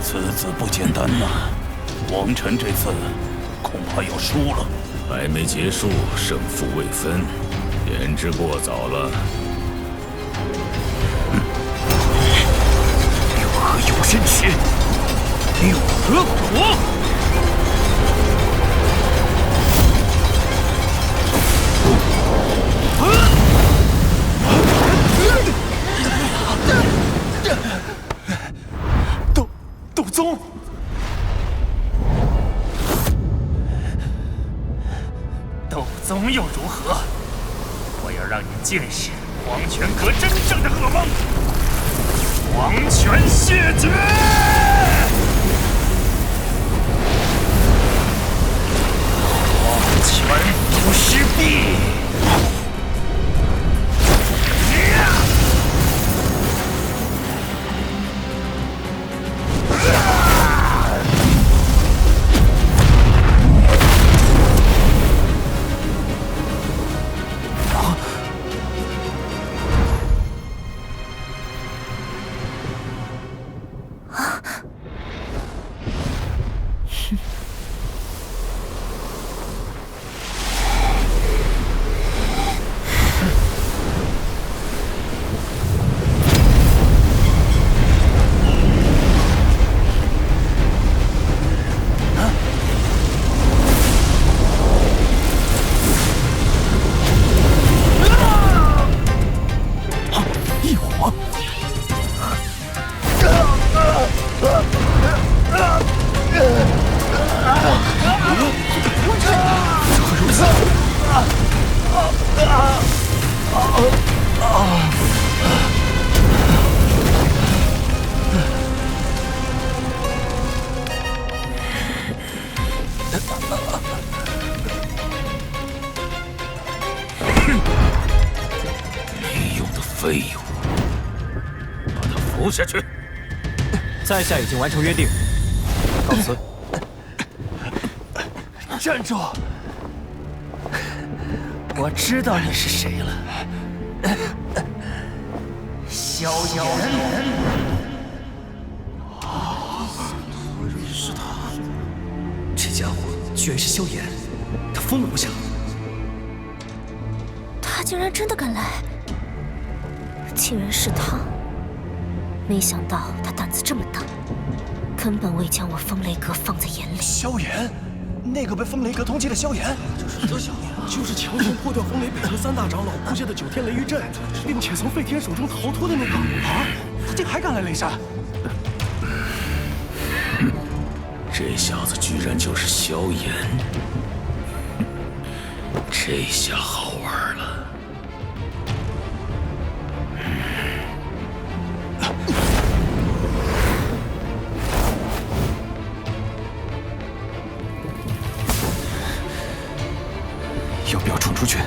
此子不简单呐，王晨这次恐怕要输了。还没结束，胜负未分，言之过早了。六合永生诀，六合果。斗宗。斗宗又如何？我要让你见识黄泉阁真正的噩梦——黄泉血诀！黄泉不失地。废物，把他扶下去。在下已经完成约定，告辞。站住！我知道你是谁了，萧炎。是他，这家伙居然是萧炎，他疯了不想。他竟然真的敢来，竟然是他！没想到他胆子这么大，根本未将我风雷阁放在眼里。萧炎，那个被风雷阁通缉的萧炎，就是强行破掉风雷北阁3大长老布下的9天雷狱阵，并且从废天手中逃脱的那个啊！他竟还敢来雷山！这小子居然就是萧炎，这下好玩了。要不要闯出去？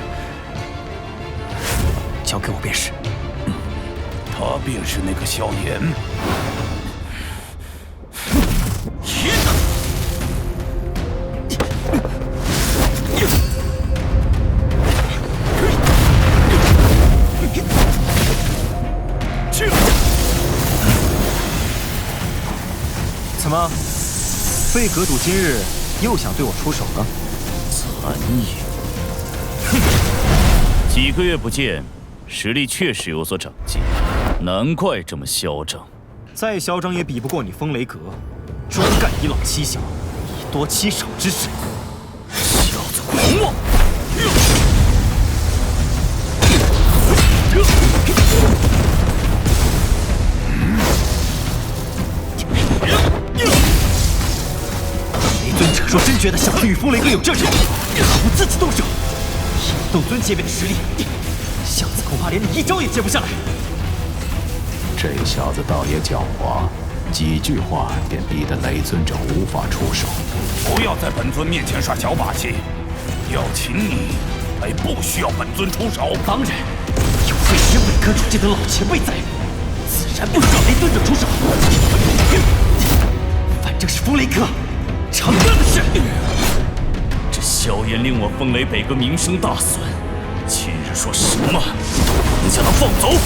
交给我便是。他便是那个萧炎。怎么，废阁主今日又想对我出手了？残意。几个月不见，实力确实有所长进，难怪这么嚣张。再嚣张也比不过你风雷阁，专干以老欺小，以多欺少之事。小子狂妄！雷尊者若真觉得小子与风雷阁有这仇，何不自己动手？以斗尊阶别的实力，小子恐怕连你一招也接不下来。这小子倒也狡猾，几句话便逼得雷尊者无法出手。不要在本尊面前耍小把戏，要擒你，还不需要本尊出手。当然，有废天北阁主这等老前辈在，自然不需要雷尊者出手。反正是风雷阁常干的事。这萧炎令我风雷北阁名声大损，今日说什么，能将他放走？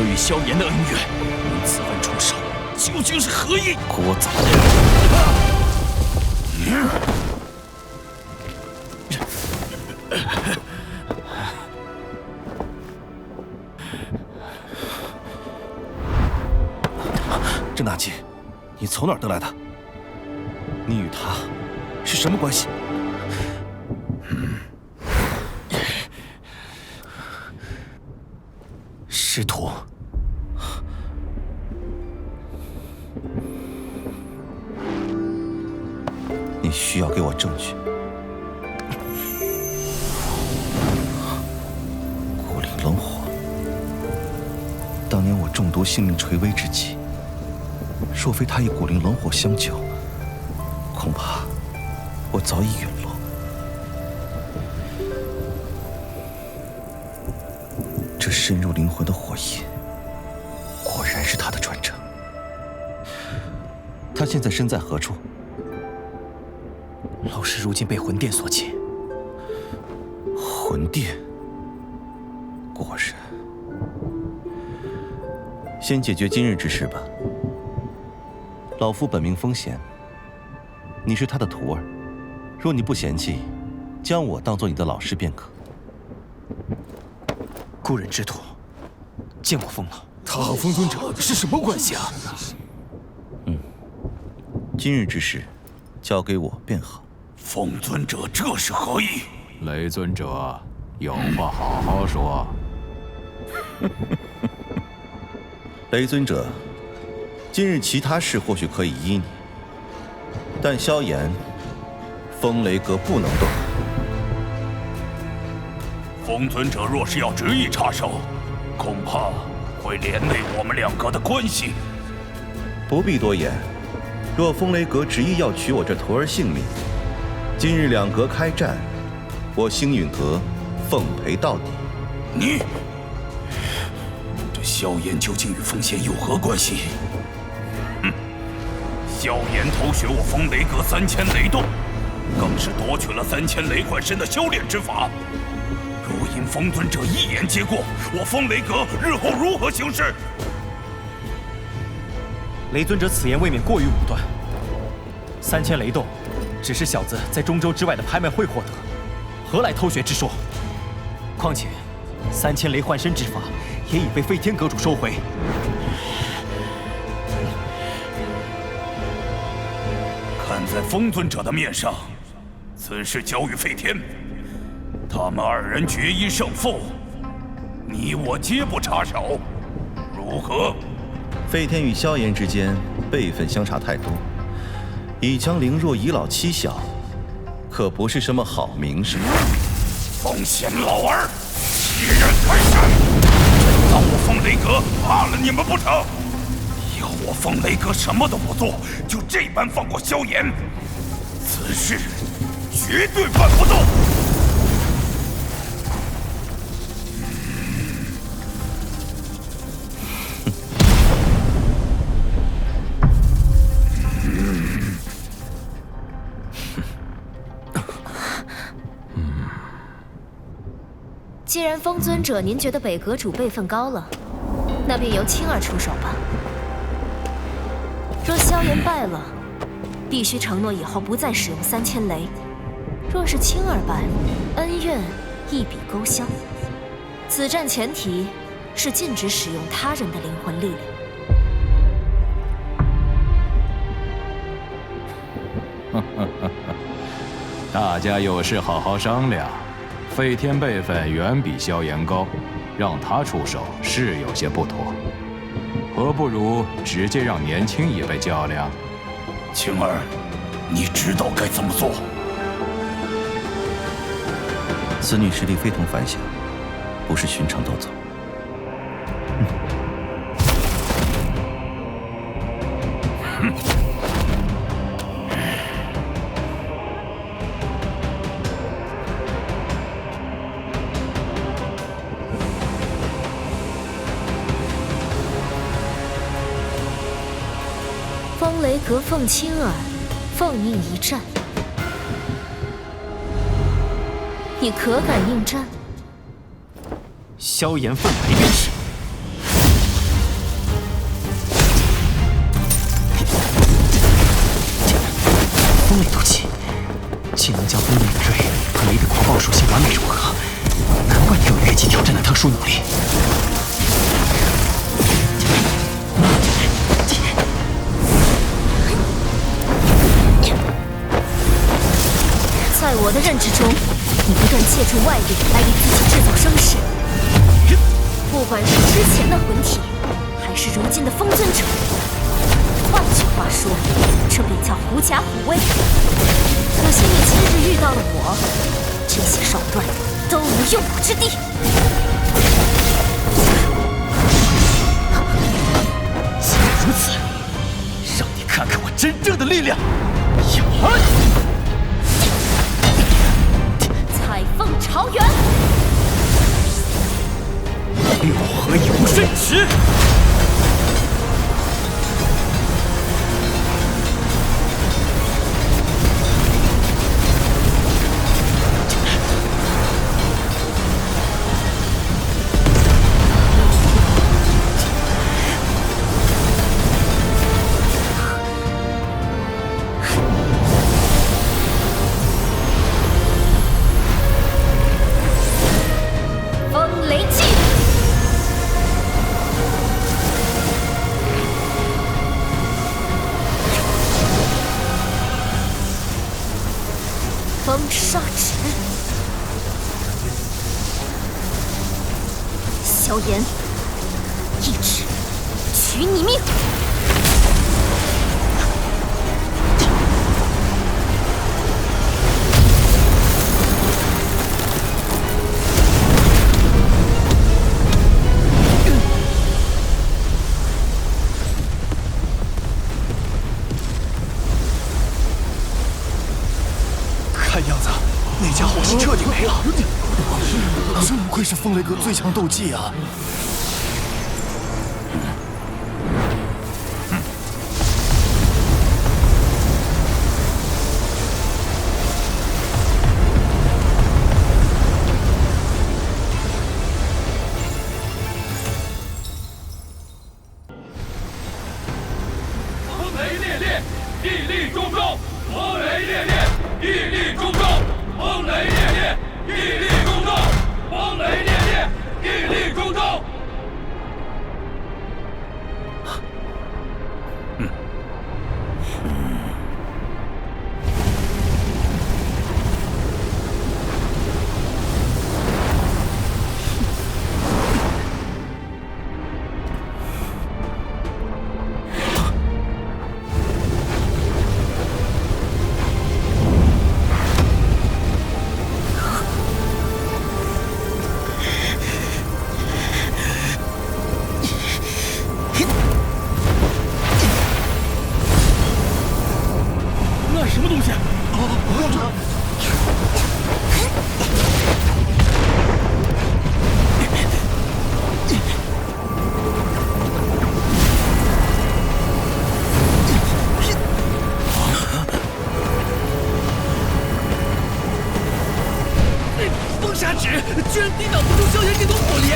与萧炎的恩怨，你此番出手，究竟是何意？聒噪！郑大吉，你从哪儿得来的？你与他是什么关系？师徒。你需要给我证据。古灵冷火，当年我中毒性命垂危之际，若非他以古灵冷火相救，恐怕我早已陨落。这深入灵魂的火焰，果然是他的传承。他现在身在何处？老师如今被魂殿所擒。魂殿，果然，先解决今日之事吧。老夫本名风贤，你是他的徒儿，若你不嫌弃，将我当做你的老师便可。故人之徒，见过风老。他和风尊者是什么关系啊？今日之事，交给我便好。风尊者这是何意？雷尊者，有话好好说。雷尊者，今日其他事或许可以依你，但萧炎，风雷阁不能动。风尊者若是要执意插手，恐怕会连累我们两个的关系。不必多言，若风雷阁执意要取我这徒儿性命，今日两阁开战，我星陨阁奉陪到底。你，这萧炎究竟与风贤有何关系？哼，萧炎偷学我风雷阁3000雷动，更是夺取了3000雷幻身的修炼之法。若因风尊者一言接过，我风雷阁日后如何行事？雷尊者此言未免过于武断。3000雷动，只是小子在中州之外的拍卖会获得，何来偷学之说？况且，3000雷幻身之法也已被飞天阁主收回。看在风尊者的面上，此事交与飞天。他们二人决一胜负，你我皆不插手，如何？飞天与萧炎之间辈分相差太多，以强凌弱，以老欺小，可不是什么好名声。风贤老儿，欺人太甚！真当我风雷阁怕了你们不成？要我风雷阁什么都不做，就这般放过萧炎，此事绝对办不到。既然风尊者您觉得北阁主辈分高了，那便由青儿出手吧。若萧炎败了，必须承诺以后不再使用3000雷；若是青儿败，恩怨一笔勾销。此战前提是禁止使用他人的灵魂力量。大家有事好好商量。飞天辈分远比萧炎高，让他出手是有些不妥，何不如直接让年轻一辈较量？青儿，你知道该怎么做？此女实力非同凡响，不是寻常斗宗。风雷阁奉青儿，奉您一战，你可敢应战？萧炎奉陪便是。风雷毒气，竟能将风雷的锐和雷的狂暴属性完美融合，难怪你有越级挑战的特殊能力。在我的认知中，你不断借助外力来为自己制造声势，不管是之前的魂体，还是如今的风尊者。换句话说，这便叫狐假虎威。可惜你今日遇到了我，这些手段都无用武之地。既然如此，让你看看我真正的力量！彩凤朝元，六合游身池。萧炎，一指取你命！看样子，那家伙是彻底没了。真不愧是风雷阁最强斗技啊！风雷烈烈，屹立中州；风雷烈烈，屹立中州；风雷烈烈，屹立中州；风雷烈烈，屹立中州。那是什么东西？风沙指居然抵挡不住萧炎这朵火莲！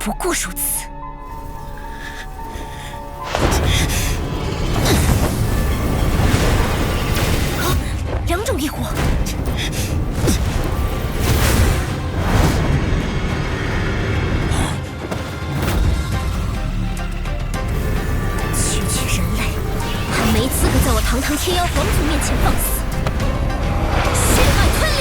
不过如此。两种异火，区区人类，还没资格在我堂堂天妖皇族面前放肆！血脉吞灵。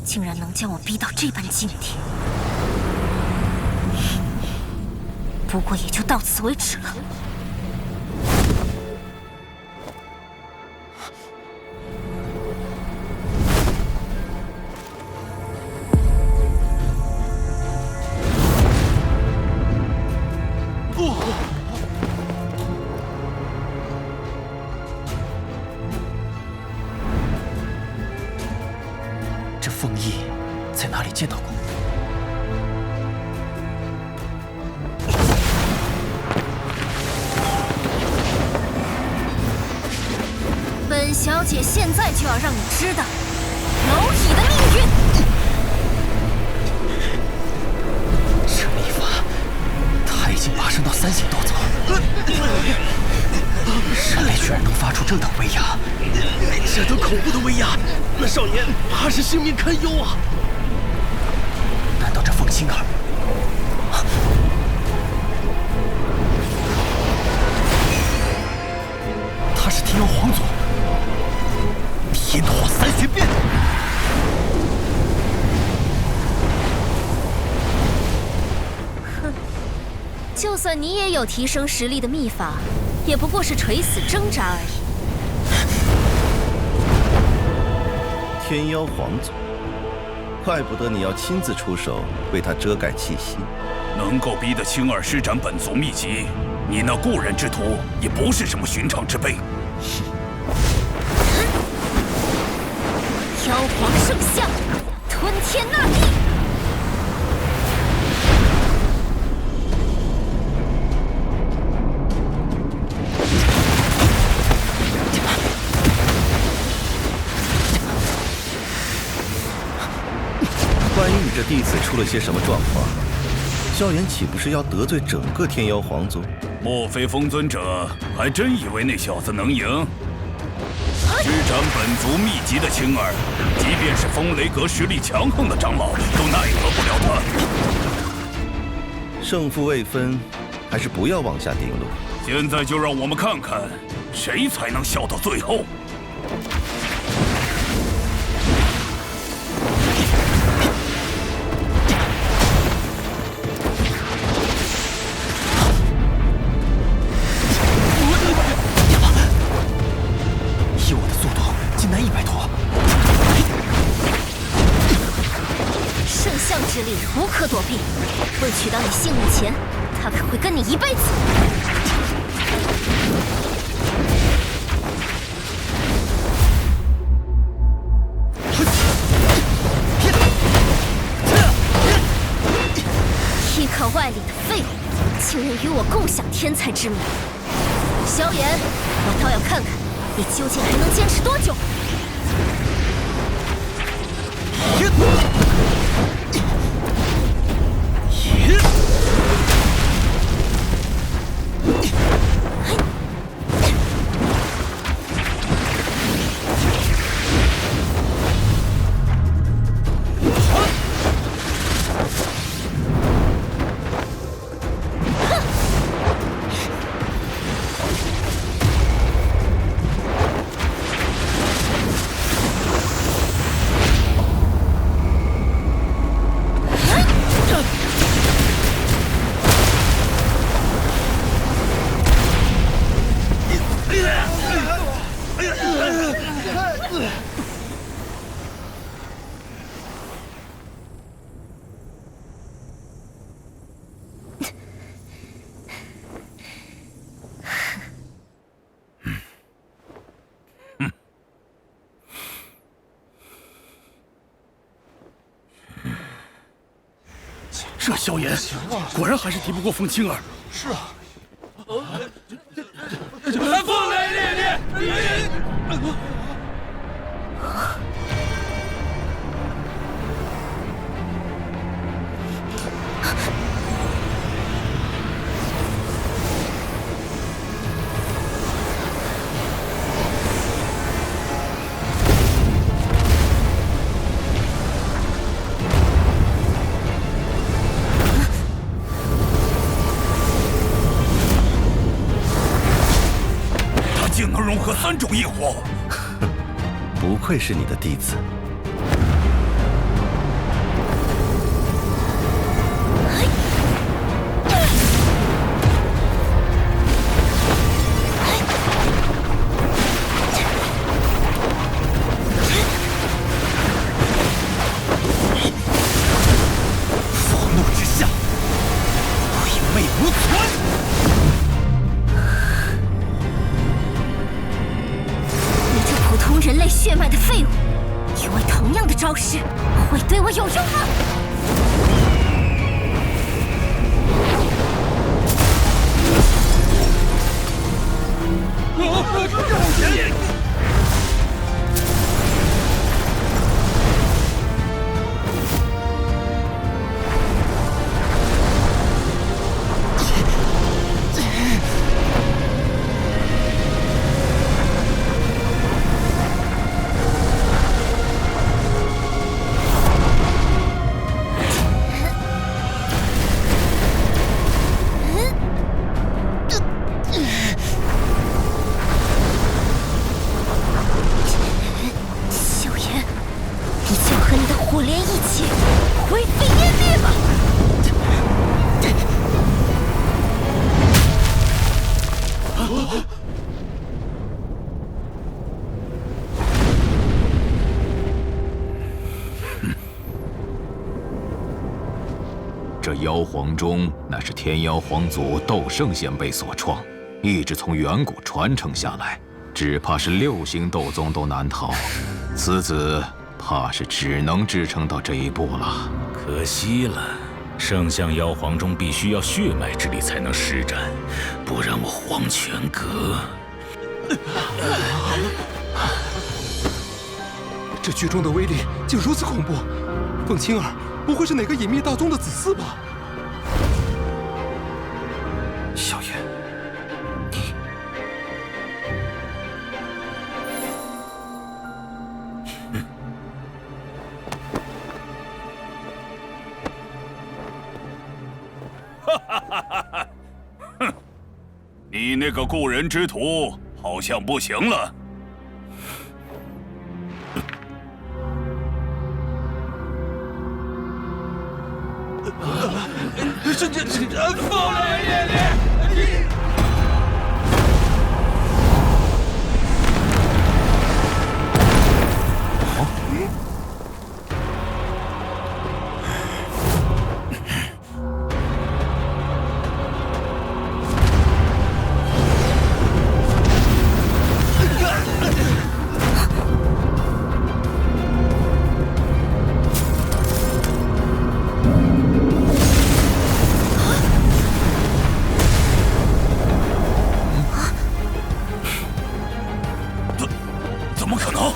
竟然能将我逼到这般境地，不过也就到此为止了。这风翼在哪里见到过？本小姐现在就要让你知道蝼蚁的命运。这秘法，他已经拔升到3星斗宗，人类居然能发出这等威压！这等恐怖的威压，那少年怕是性命堪忧啊！难道这风星儿？他是天妖皇族，天火3玄变。哼，就算你也有提升实力的秘法，也不过是垂死挣扎而已。天妖皇族，怪不得你要亲自出手为他遮盖气息。能够逼得青儿施展本族秘籍，你那过人之徒也不是什么寻常之辈。妖皇圣像，吞天纳地。万一你这弟子出了些什么状况，萧炎岂不是要得罪整个天妖皇族？莫非封尊者还真以为那小子能赢？施展本族秘籍的青儿，即便是风雷阁实力强横的长老，都奈何不了他。胜负未分，还是不要妄下定论。现在就让我们看看，谁才能笑到最后。以我的速度，竟难以摆脱。圣像之力无可躲避，未取到你性命前，他可会跟你一辈子。依靠外力的废物，竟然与我共享天才之名。萧炎，我倒要看看你究竟还能坚持多久。这萧炎果然还是敌不过风青儿。是啊。风雷烈烈！竟能融合3种异火，不愧是你的弟子。佛怒之下，鬼魅无存。普通人类血脉的废物，以为同样的招式会对我有用吗？火莲一起灰飞烟灭吧！这妖皇钟乃是天妖皇族斗圣先辈所创，一直从远古传承下来，只怕是6星斗宗都难逃。此子怕是只能支撑到这一步了。可惜了，圣象妖皇钟必须要血脉之力才能施展，不然我黄泉阁……这剧中的威力竟如此恐怖，凤青儿不会是哪个隐秘大宗的子嗣吧？萧炎，哼，你那个故人之徒好像不行了。风雷烈烈！怎么可能？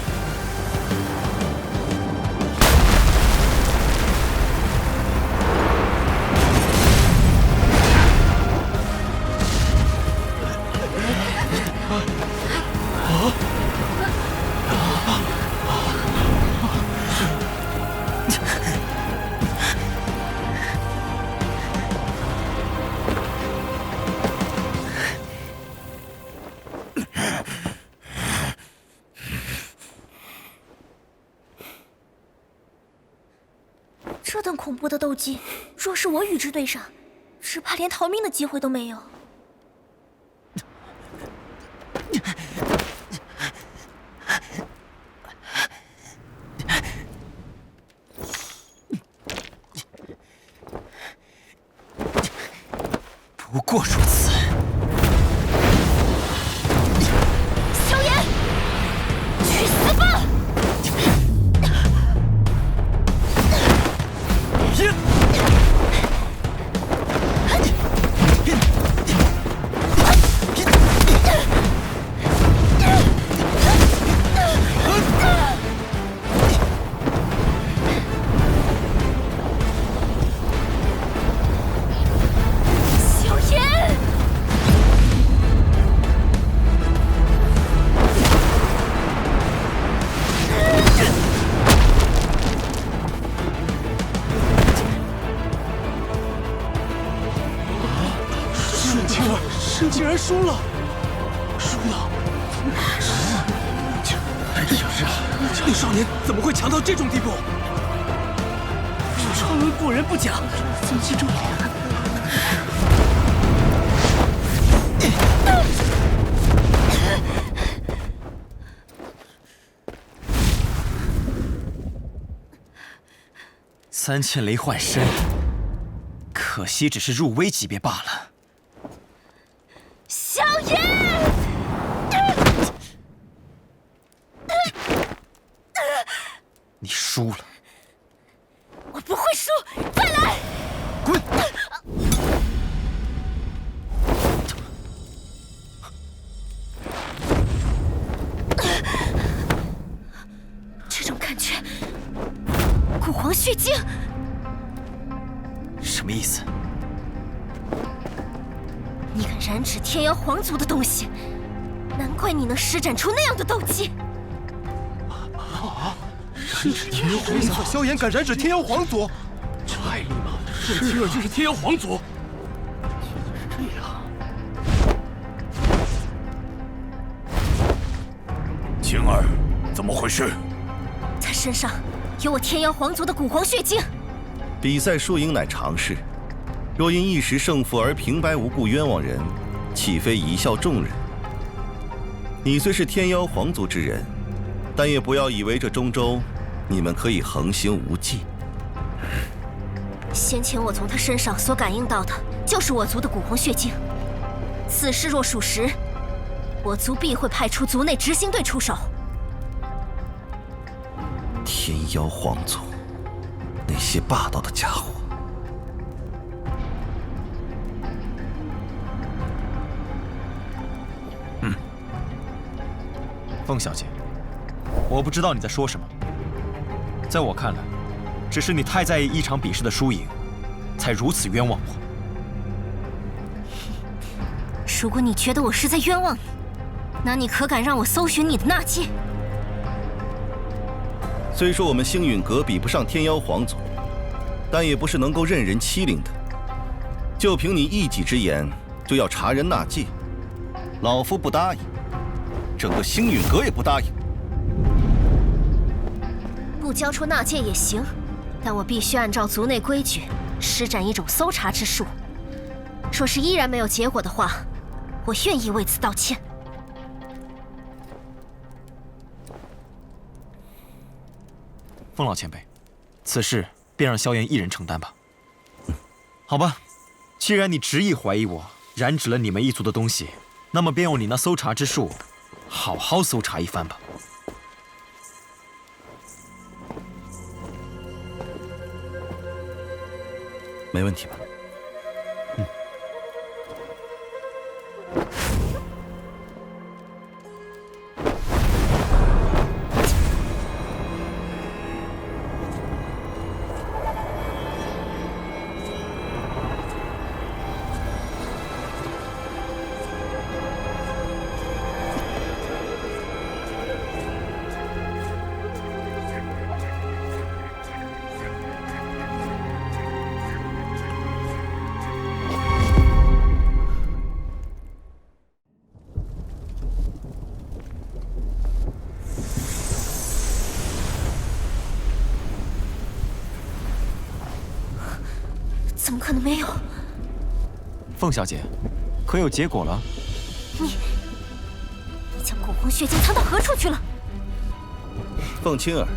这等恐怖的斗技，若是我与之对上，只怕连逃命的机会都没有。不过如此。萧炎，去死吧！圣竟然输了，输了！那少年怎么会强到这种地步？超论故人不讲，怎击中脸？3000雷幻身，可惜只是入微级别罢了。萧炎，你输了。我不会输，再来！滚！这种感觉，古皇血晶，什么意思？你敢染指天妖皇族的东西，难怪你能施展出那样的斗技。染指天妖皇族，没想到萧炎敢染指天妖皇族，太厉害了！凤青儿就是天妖皇族。这样，青儿，怎么回事？他身上有我天妖皇族的古皇血晶。比赛输赢乃常事，若因一时胜负而平白无故冤枉人，岂非贻笑众人？你虽是天妖皇族之人，但也不要以为这中州你们可以横行无忌。先前我从他身上所感应到的，就是我族的古红血精。此事若属实，我族必会派出族内执行队出手。天妖皇族，那些霸道的家伙！凤小姐，我不知道你在说什么。在我看来，只是你太在意一场比试的输赢，才如此冤枉我。如果你觉得我是在冤枉你，那你可敢让我搜寻你的纳戒？虽说我们星陨阁比不上天妖皇族，但也不是能够任人欺凌的。就凭你一己之言，就要查人纳戒，老夫不答应，整个星陨阁也不答应。不交出纳戒也行，但我必须按照族内规矩，施展一种搜查之术。若是依然没有结果的话，我愿意为此道歉。凤老前辈，此事便让萧炎一人承担吧。好吧，既然你执意怀疑我染指了你们一族的东西，那么便用你那搜查之术，好好搜查一番吧。没问题吧？怎么可能没有？凤小姐，可有结果了？你将古红血精藏到何处去了？凤青儿，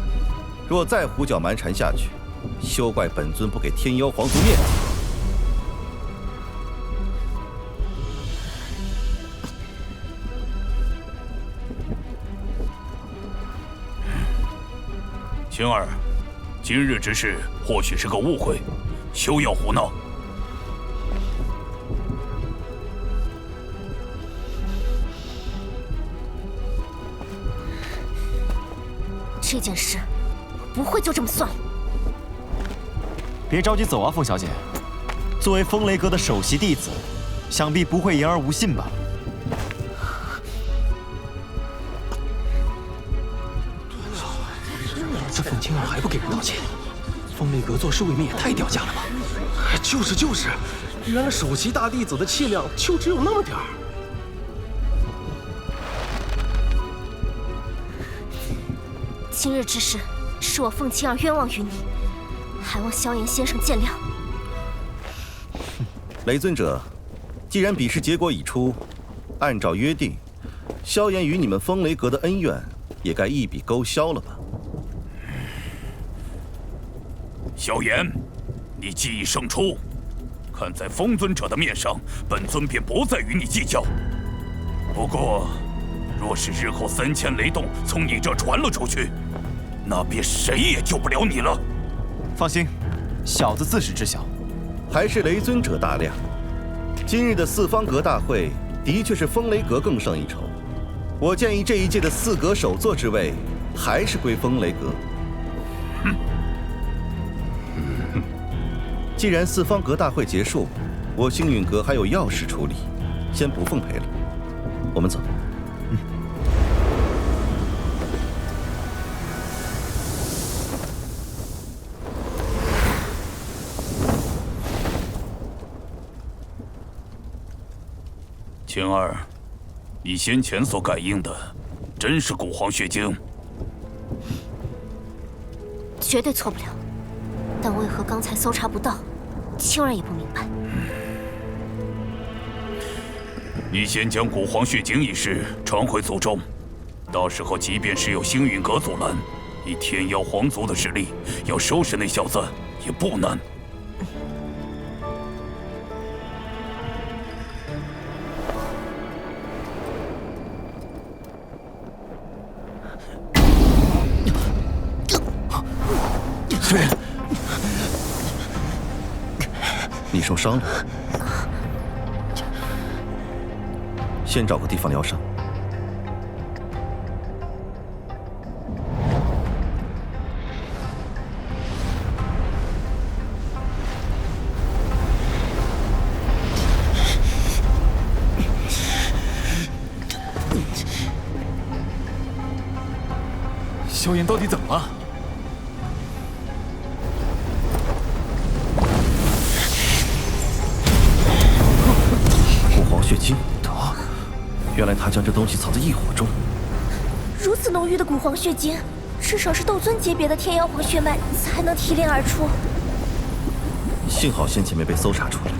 若再胡搅蛮缠下去，休怪本尊不给天妖皇族面子。青儿，今日之事或许是个误会，休要胡闹。这件事不会就这么算了。别着急走啊，凤小姐。作为风雷阁的首席弟子，想必不会言而无信吧？这凤青儿还不给人道歉，风雷阁做事未免也太掉价了吧？就是，原来首席大弟子的气量就只有那么点儿。今日之事，是我凤青儿冤枉于你，还望萧炎先生见谅。雷尊者，既然比试结果已出，按照约定，萧炎与你们风雷阁的恩怨也该一笔勾销了吧？萧炎，你技艺胜出，看在风尊者的面上，本尊便不再与你计较。不过，若是日后3000雷动从你这传了出去，那便谁也救不了你了。放心，小子自是知晓。还是雷尊者大量。今日的四方阁大会的确是风雷阁更胜一筹。我建议这一届的4阁首座之位还是归风雷阁。既然四方阁大会结束，我星陨阁还有要事处理，先不奉陪了。我们走。青儿，你先前所感应的，真是古黄血精？绝对错不了，但为何刚才搜查不到，青儿也不明白。你先将古黄血精一事传回族中，到时候即便是有星陨阁阻拦，以天妖皇族的实力，要收拾那小子也不难。你受伤了，先找个地方疗伤。萧炎到底怎么了？古皇血晶，原来他将这东西藏在异火中。如此浓郁的古皇血晶，至少是斗尊级别的天妖皇血脉才能提炼而出。幸好先前没被搜查出来，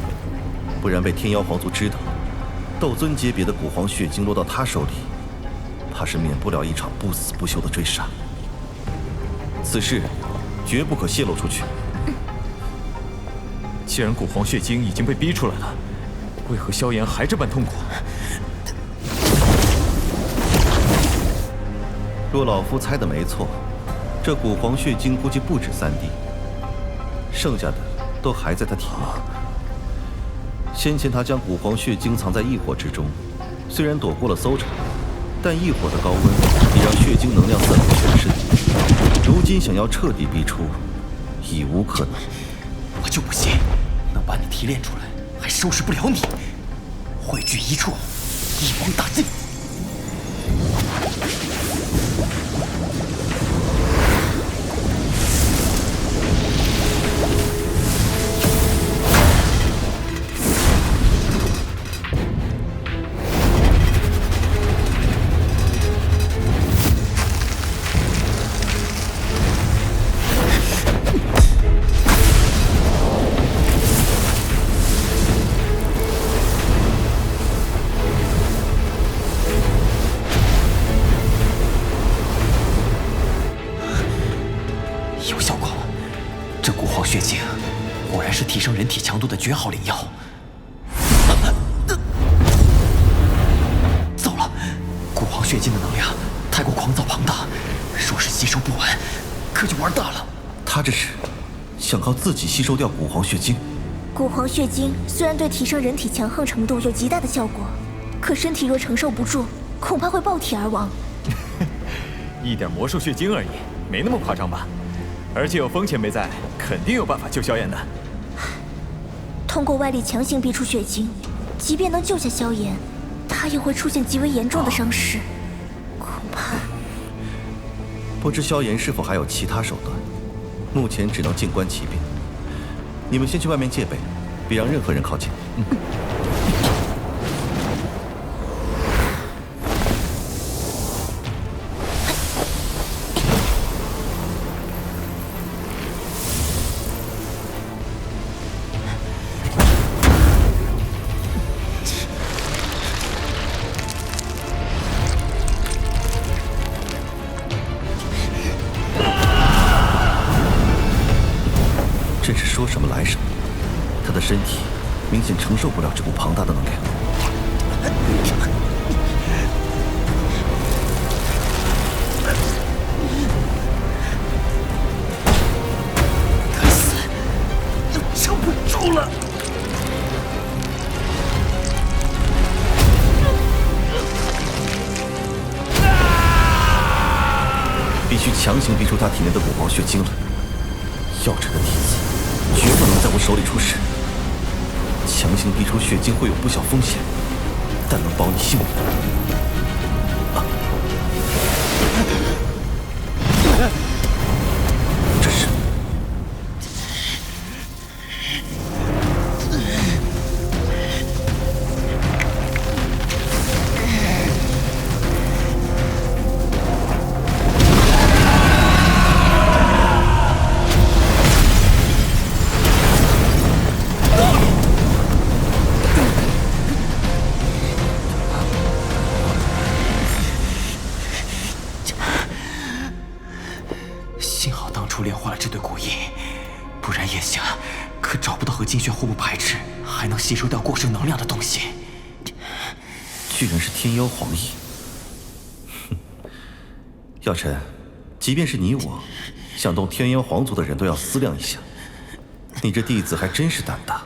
不然被天妖皇族知道，斗尊级别的古皇血晶落到他手里，怕是免不了一场不死不休的追杀。此事绝不可泄露出去。既然古皇血晶已经被逼出来了，为何萧炎还这般痛苦？若老夫猜的没错，这古皇血晶估计不止3滴，剩下的都还在他体内。先前他将古皇血晶藏在异火之中，虽然躲过了搜查，但异火的高温已让血晶能量散布全身。如今想要彻底逼出，已无可能。我就不信能把你提炼出来，还收拾不了你。汇聚一处，一网打尽。血晶果然是提升人体强度的绝好灵药。糟了，古皇血晶的能量太过狂躁庞大，若是吸收不完，可就玩大了。他这是想靠自己吸收掉古皇血晶。古皇血晶虽然对提升人体强横程度有极大的效果，可身体若承受不住，恐怕会爆体而亡。一点魔兽血晶而已，没那么夸张吧？而且有风前辈在，肯定有办法救萧炎的。通过外力强行逼出血晶，即便能救下萧炎，他也会出现极为严重的伤势。恐怕……不知萧炎是否还有其他手段？目前只能静观其变。你们先去外面戒备，别让任何人靠近。真是说什么来什么，他的身体明显承受不了这股庞大的能量。该死，又撑不住了！必须强行逼出他体内的古皇血晶了。药尘的体子绝不能在我手里出事。强行逼出血晶会有不小风险，但能保你性命。这是……幸好当初炼化了这对古印，不然眼下可找不到和精血互不排斥，还能吸收掉过剩能量的东西。居然是天妖皇印！哼，药尘，即便是你我，想动天妖皇族的人都要思量一下。你这弟子还真是胆大。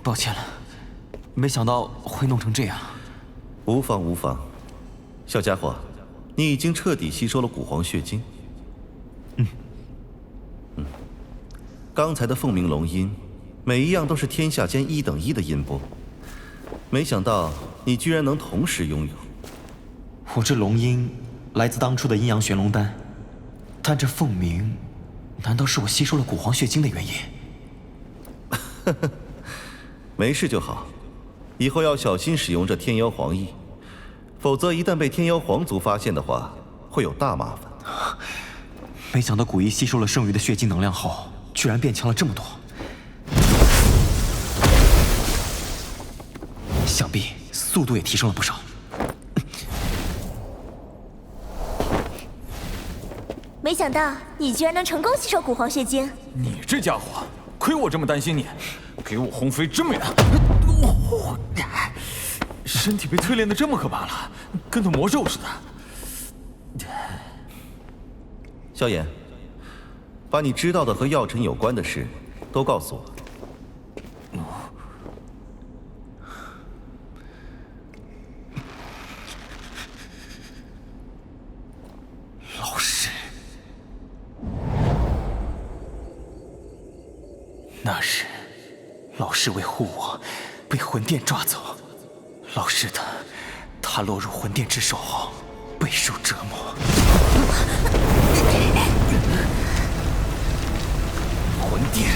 抱歉了，没想到会弄成这样。无妨无妨，小家伙，你已经彻底吸收了古黄血晶。刚才的凤鸣龙音，每一样都是天下间1等1的音波，没想到你居然能同时拥有。我这龙音来自当初的阴阳玄龙丹，但这凤鸣，难道是我吸收了古黄血晶的原因？没事就好，以后要小心使用这天妖黄翼，否则一旦被天妖皇族发现的话，会有大麻烦。没想到古一吸收了剩余的血晶能量后，居然变强了这么多。想必速度也提升了不少。没想到你居然能成功吸收古黄血晶。你这家伙，亏我这么担心你，给我轰飞这么远，身体被淬炼的这么可怕了，跟头魔兽似的。萧炎，把你知道的和药尘有关的事都告诉我。老师，那日老师为护我，被魂殿抓走。老师他落入魂殿之手后，备受折磨。魂殿，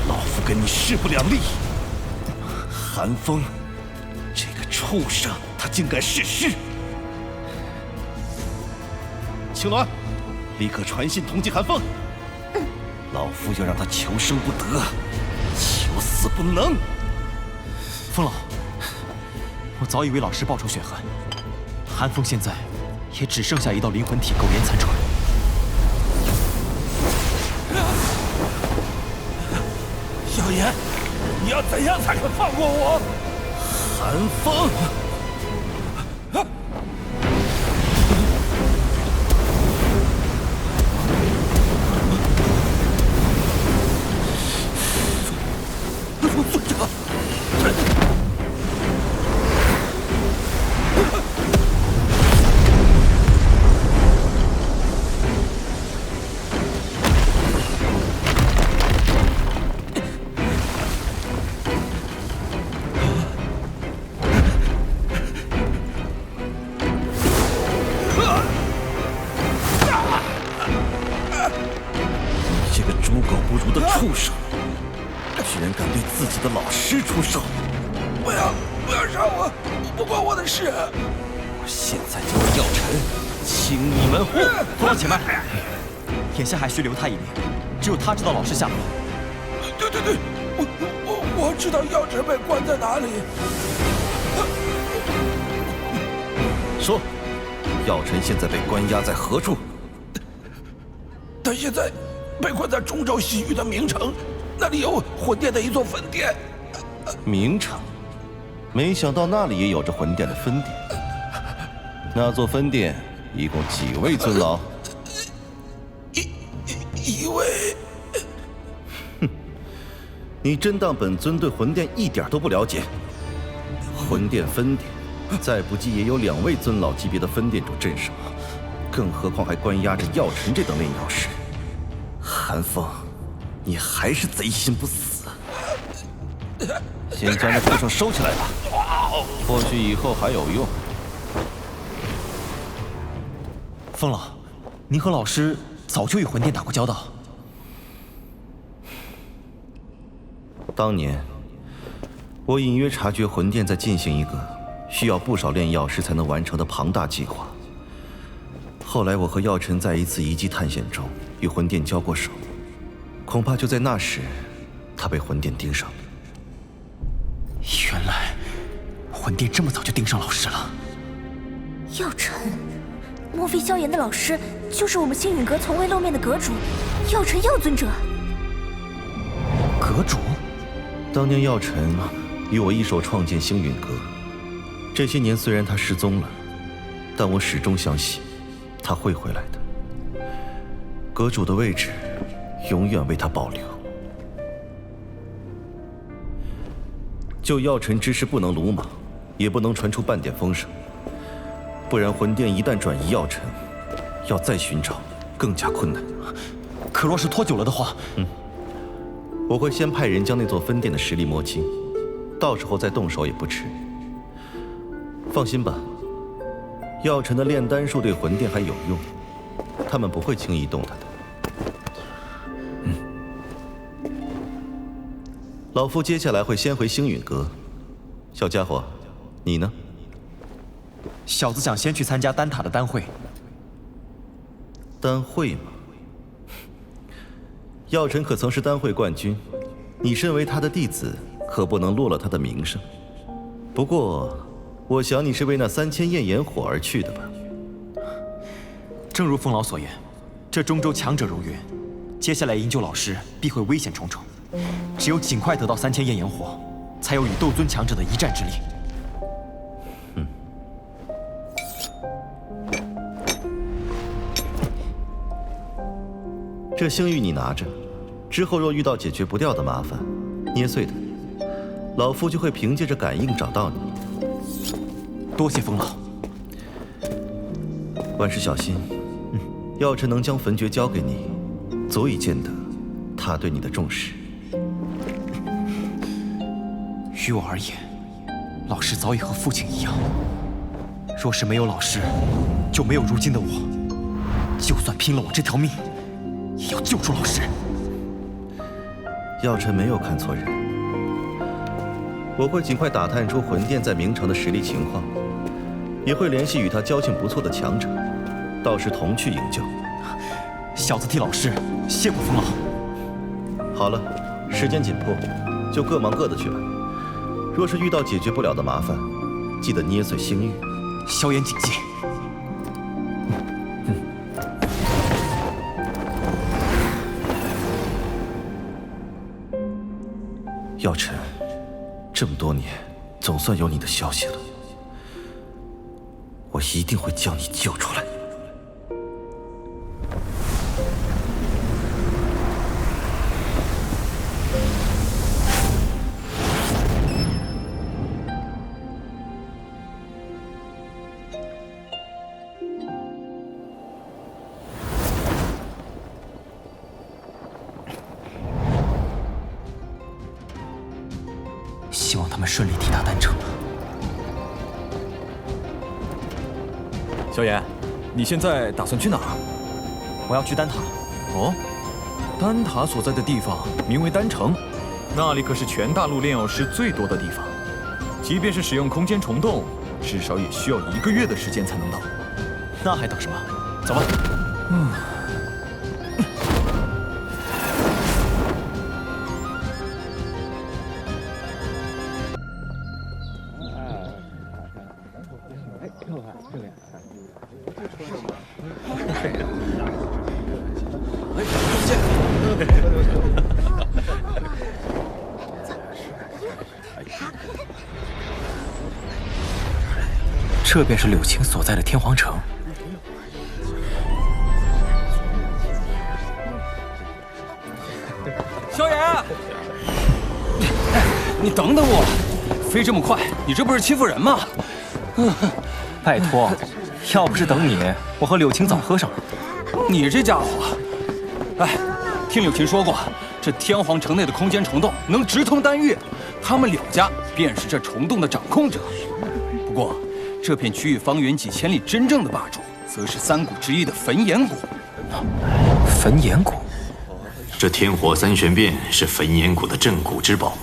老夫跟你势不两立。寒风，这个畜生，他竟敢弑师！青鸾，立刻传信通缉寒风。老夫要让他求生不得，求死不能。风老，我早已为老师报仇雪恨，寒风现在也只剩下一道灵魂体苟延残喘。萧炎，你要怎样才肯放过我？寒风。畜生，居然敢对自己的老师出手！不要杀我，不关我的事。我现在就让药尘清你门户。风老且慢，眼下还需留他一命，只有他知道老师下落。对，我知道药尘被关在哪里。说，药尘现在被关押在何处？他现在被困在中州西域的明城，那里有魂殿的一座分殿。明城，没想到那里也有着魂殿的分殿。那座分殿一共几位尊老？一位。哼，你真当本尊对魂殿一点都不了解？魂殿分殿，再不济也有2位尊老级别的分殿主镇守，更何况还关押着药尘这等炼药师。寒风，你还是贼心不死。先将这畜生收起来吧，或许以后还有用。风老，您和老师早就与魂殿打过交道。当年，我隐约察觉魂殿在进行一个需要不少炼药师才能完成的庞大计划。后来我和药尘在一次遗迹探险中与魂殿交过手，恐怕就在那时，他被魂殿盯上了。原来，魂殿这么早就盯上老师了。药尘，莫非萧炎的老师就是我们星陨阁从未露面的阁主药尘药尊者？阁主？当年药尘与我一手创建星陨阁，这些年虽然他失踪了，但我始终相信他会回来的。阁主的位置永远为他保留。就药尘之事不能鲁莽，也不能传出半点风声，不然魂殿一旦转移药尘，要再寻找更加困难。可若是拖久了的话，我会先派人将那座分殿的实力摸清，到时候再动手也不迟。放心吧，药尘的炼丹术对魂殿还有用，他们不会轻易动他的。老夫接下来会先回星陨阁。小家伙，你呢？小子想先去参加丹塔的丹会。丹会吗？药尘可曾是丹会冠军，你身为他的弟子，可不能落了他的名声。不过，我想你是为那3000焰炎火而去的吧？正如风老所言，这中州强者如云，接下来营救老师必会危险重重。只有尽快得到3000焰炎火，才有与斗尊强者的一战之力。这星域你拿着，之后若遇到解决不掉的麻烦，捏碎它，老夫就会凭借着感应找到你。多谢风老。万事小心。药尘能将焚诀交给你，足以见得他对你的重视。于我而言，老师早已和父亲一样。若是没有老师，就没有如今的我。就算拼了我这条命，也要救出老师。药尘没有看错人，我会尽快打探出魂殿在明城的实力情况，也会联系与他交情不错的强者，到时同去营救。小子替老师谢过风老。好了，时间紧迫，就各忙各的去吧。若是遇到解决不了的麻烦，记得捏碎星域，萧炎谨记。药尘，这么多年，总算有你的消息了。我一定会将你救出来。希望他们顺利抵达丹城。萧炎，你现在打算去哪儿？我要去丹塔。哦，丹塔所在的地方名为丹城，那里可是全大陆炼药师最多的地方。即便是使用空间虫洞，至少也需要1个月的时间才能到。那还等什么？走吧。这便是柳青所在的天皇城。萧炎，你等等我，飞这么快，你这不是欺负人吗？拜托，要不是等你，我和柳青早喝上了。你这家伙，哎，听柳青说过，这天皇城内的空间虫洞能直通丹域，他们柳家便是这虫洞的掌控者。不过，这片区域方圆几千里，真正的霸主则是3谷之一的焚炎谷。焚炎谷，这天火3玄变是焚炎谷的镇谷之宝。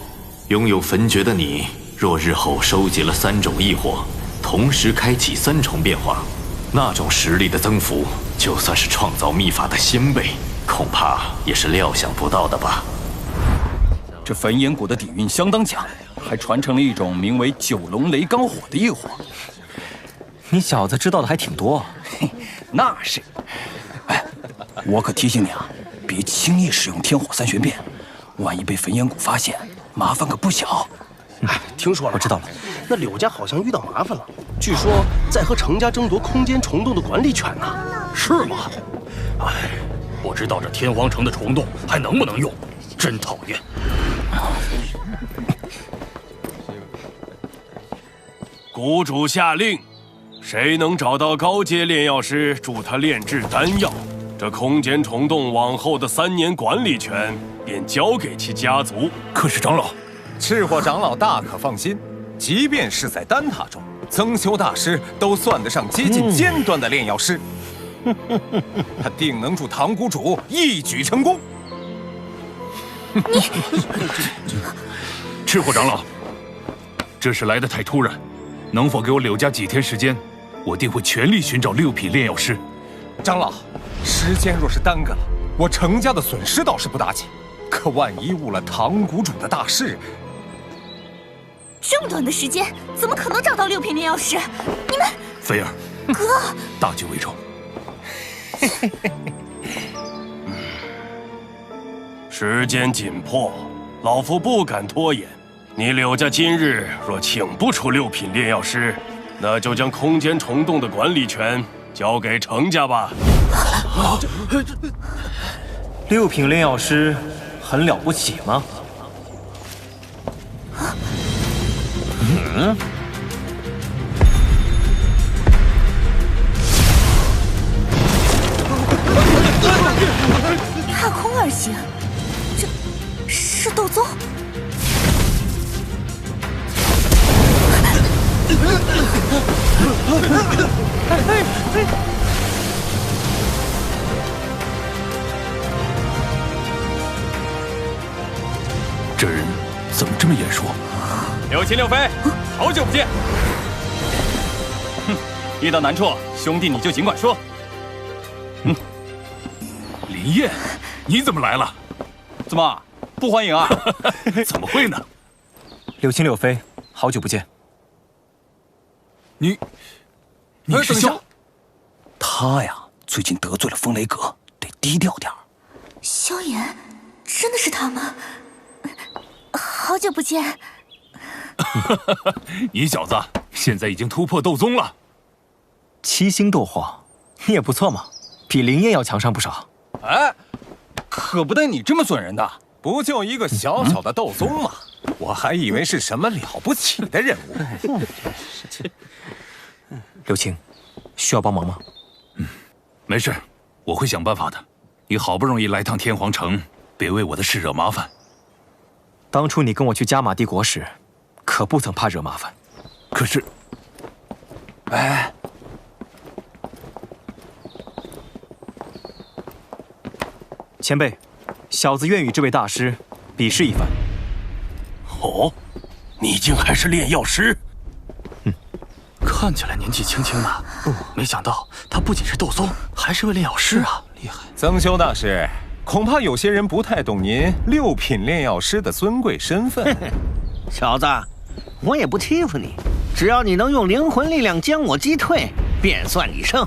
拥有焚诀的你，若日后收集了3种异火，同时开启3重变化，那种实力的增幅，就算是创造秘法的先辈，恐怕也是料想不到的吧。这焚炎谷的底蕴相当强，还传承了一种名为九龙雷罡火的异火。你小子知道的还挺多。嘿，那是。哎，我可提醒你啊，别轻易使用天火3玄变，万一被焚炎谷发现，麻烦可不小。哎，听说了，我知道了。那柳家好像遇到麻烦了，据说在和程家争夺空间虫洞的管理权呢。是吗？哎，不知道这天皇城的虫洞还能不能用，真讨厌。谷主下令，谁能找到高阶炼药师助他炼制丹药，这空间虫洞往后的3年管理权便交给其家族。可是长老，赤火长老大可放心，即便是在丹塔中，增修大师都算得上接近尖端的炼药师，他定能助唐谷主一举成功。赤火长老，这事来得太突然，能否给我柳家几天时间？我定会全力寻找6品炼药师。长老，时间若是耽搁了，我程家的损失倒是不大减，可万一误了唐谷主的大事，这么短的时间，怎么可能找到6品炼药师？你们，菲儿，哥，大局为重。时间紧迫，老夫不敢拖延。你柳家今日若请不出6品炼药师，那就将空间虫洞的管理权交给程家吧。6品炼药师很了不起吗？踏空而行，这是斗宗。这人怎么这么眼熟？柳青、柳飞，好久不见。哼，遇到难处，兄弟你就尽管说。林燕，你怎么来了？怎么不欢迎啊？怎么会呢？柳青、柳飞，好久不见。你是萧？他呀，最近得罪了风雷阁，得低调点儿。萧炎，真的是他吗？好久不见。你小子现在已经突破斗宗了。7星斗皇，你也不错嘛，比林燕要强上不少。哎，可不带你这么损人的，不就一个小小的斗宗吗？我还以为是什么了不起的人物。柳青，需要帮忙吗？没事，我会想办法的。你好不容易来趟天皇城，别为我的事惹麻烦。当初你跟我去加玛帝国时，可不曾怕惹麻烦。可是，哎，前辈，小子愿与这位大师比试一番。哦，你竟还是炼药师？看起来年纪轻轻的，没想到他不仅是斗宗，还是位炼药师啊，厉害！增修大师，恐怕有些人不太懂您6品炼药师的尊贵身份。小子，我也不欺负你，只要你能用灵魂力量将我击退，便算你胜。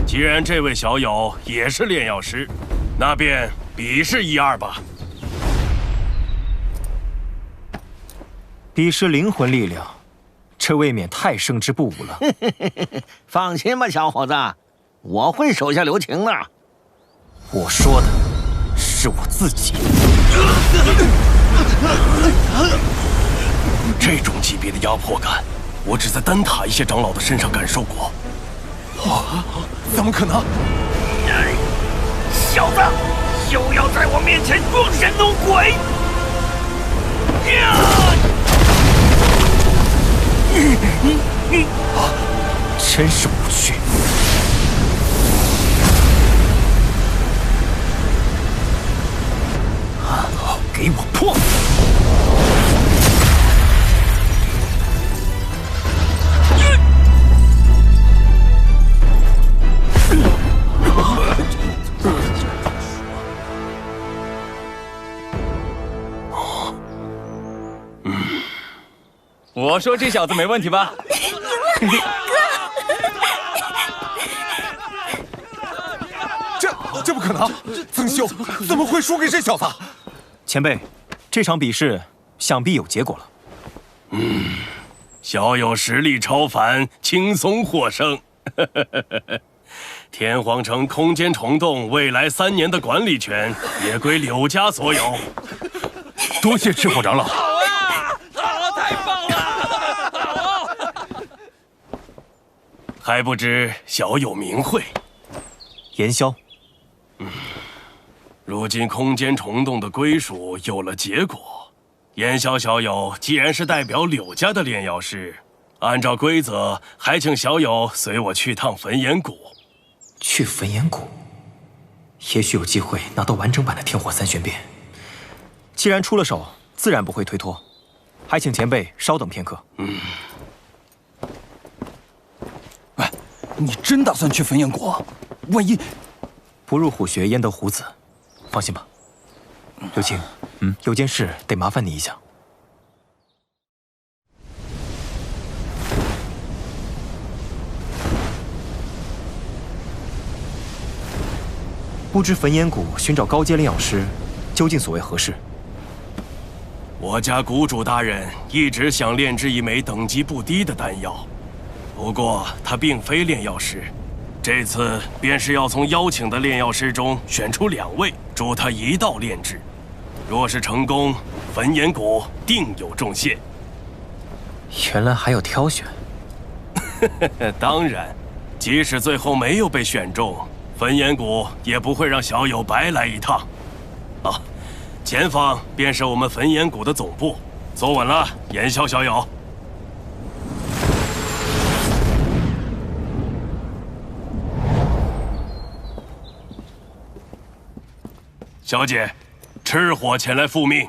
既然这位小友也是炼药师，那便比试1、2吧。比试灵魂力量，这未免太胜之不武了。放心吧，小伙子，我会手下留情的。我说的是我自己。这种级别的压迫感，我只在丹塔一些长老的身上感受过。怎么可能？小子，休要在我面前装神弄鬼！真是无趣。给我破！我说这小子没问题吧？这不可能！曾修怎么会输给这小子？前辈，这场比试想必有结果了。小友实力超凡，轻松获胜。天皇城空间虫洞未来3年的管理权也归柳家所有。多谢赤火长老。好啊，太棒了！还不知小友名讳。言萧。如今空间虫洞的归属有了结果，言萧小友既然是代表柳家的炼药师，按照规则，还请小友随我去趟焚炎谷。去焚炎谷，也许有机会拿到完整版的天火三玄变。既然出了手，自然不会推脱，还请前辈稍等片刻。喂，你真打算去焚炎谷？万一……不入虎穴，焉得虎子？放心吧，刘青，有件事得麻烦你一下。不知焚炎谷寻找高阶炼药师，究竟所为何事？我家谷主大人一直想炼制一枚等级不低的丹药，不过他并非炼药师。这次便是要从邀请的炼药师中选出2位，助他一道炼制。若是成功，焚炎谷定有重谢。原来还有挑选。当然，即使最后没有被选中，焚炎谷也不会让小友白来一趟。啊，前方便是我们焚炎谷的总部，坐稳了，言萧小友。小姐，赤火前来复命。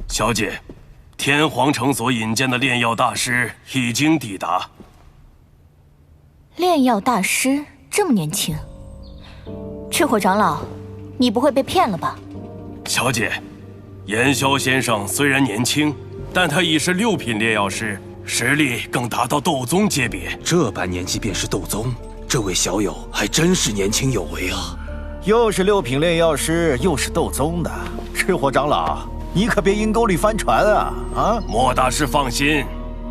小姐，天皇城所引荐的炼药大师已经抵达。炼药大师这么年轻，赤火长老，你不会被骗了吧？小姐。言萧先生虽然年轻，但他已是6品炼药师，实力更达到斗宗阶别。这般年纪便是斗宗，这位小友还真是年轻有为啊！又是6品炼药师，又是斗宗的，赤火长老，你可别阴沟里翻船啊！啊！莫大师放心，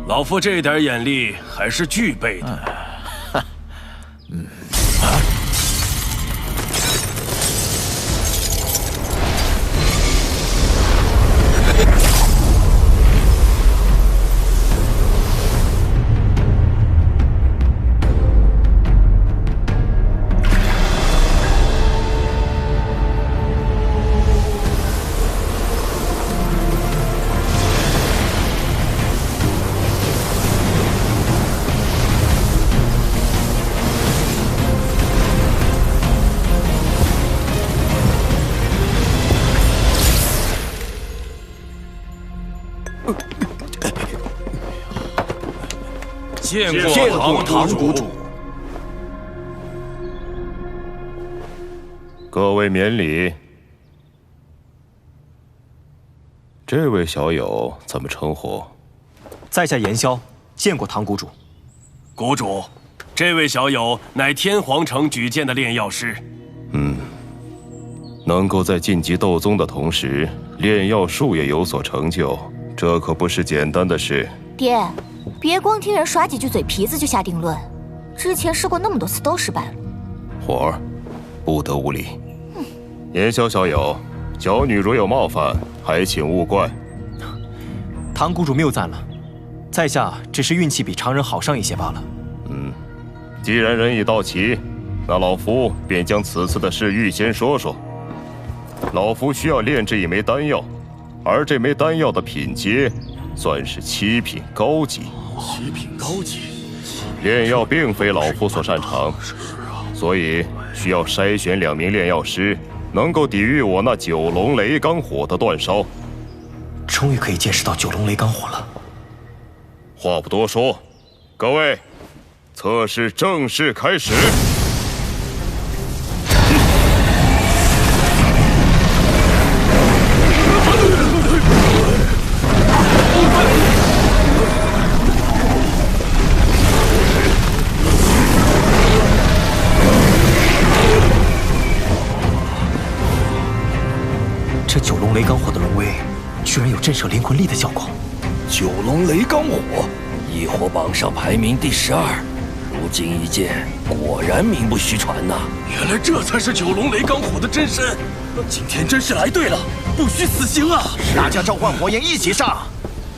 老夫这点眼力还是具备的。见过堂主。各位免礼。这位小友怎么称呼？在下言萧，见过唐谷主。谷主，这位小友乃天皇城举荐的炼药师。能够在晋级斗宗的同时，炼药术也有所成就，这可不是简单的事。爹，别光听人耍几句嘴皮子就下定论，之前试过那么多次都失败了。火儿，不得无礼。言萧小友，小女如有冒犯，还请勿怪。唐谷主谬赞了，在下只是运气比常人好上一些罢了。既然人已到齐，那老夫便将此次的事预先说说。老夫需要炼制一枚丹药，而这枚丹药的品阶算是7品高级。7品高级，炼药并非老夫所擅长，所以需要筛选2名炼药师，能够抵御我那9龙雷罡火的煅烧。终于可以见识到9龙雷罡火了。话不多说，各位，测试正式开始。这9龙雷罡火的龙威，居然有震慑灵魂力的效果。 9龙雷罡火，异火榜上排名第12，如今一见，果然名不虚传呐！原来这才是九龙雷罡火的真身，今天真是来对了，不虚此行啊！大家召唤火焰一起上，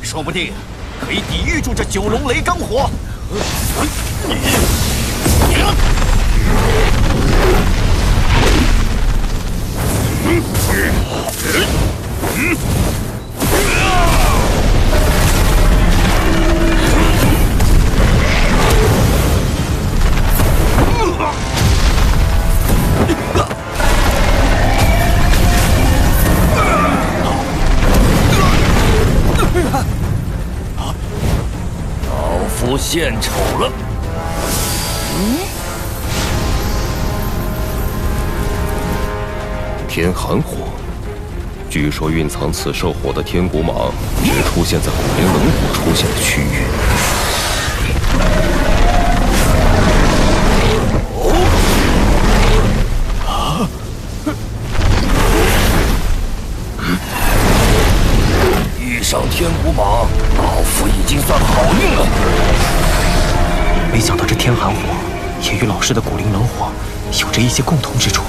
说不定可以抵御住这九龙雷罡火。老夫献丑了。天寒火，据说蕴藏此兽火的天骨蟒只出现在古灵冷火出现的区域。遇上天骨蟒，老夫已经算好运了。没想到这天寒火也与老师的古灵冷火有着一些共同之处。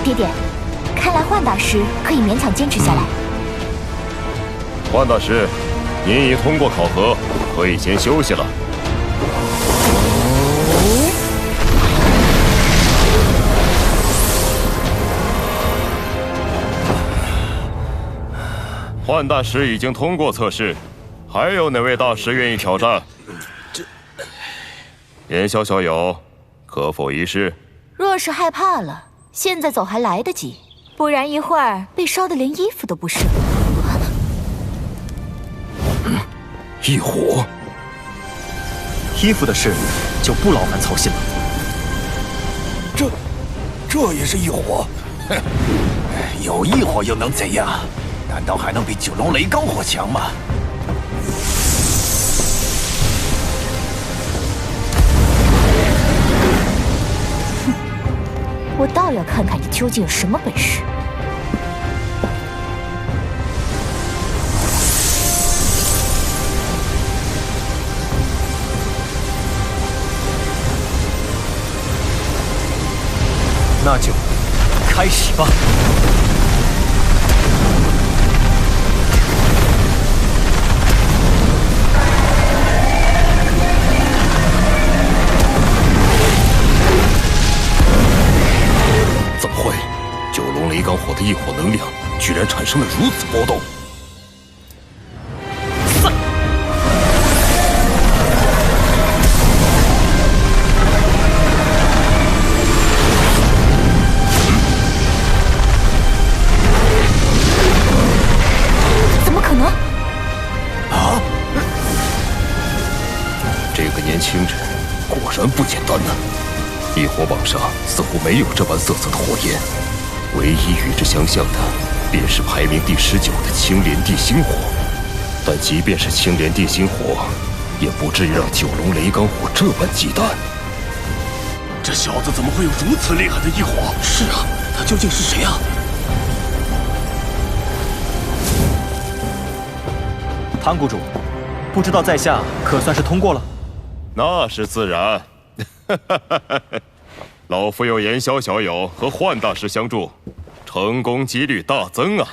爹爹，看来幻大师可以勉强坚持下来。幻大师，您已通过考核，可以先休息了。幻大师已经通过测试，还有哪位大师愿意挑战？言萧小友，可否一试？若是害怕了，现在走还来得及，不然一会儿被烧得连衣服都不剩。异火，衣服的事就不劳烦操心了。这也是异火？哼，有异火又能怎样？难道还能比九龙雷罡火强吗？我倒要看看你究竟有什么本事。那就开始吧。怎么会？九龙雷罡火的异火能量居然产生了如此波动！怎么可能？啊！这个年轻人果然不简单呢。异火榜上似乎没有这般色泽的火焰，唯一与之相像的便是排名第19的青莲地心火。但即便是青莲地心火，也不至于让九龙雷罡火这般忌惮。这小子怎么会有如此厉害的异火？是啊，他究竟是谁啊？唐谷主，不知道在下可算是通过了？那是自然。老夫有言萧小友和幻大师相助，成功几率大增啊！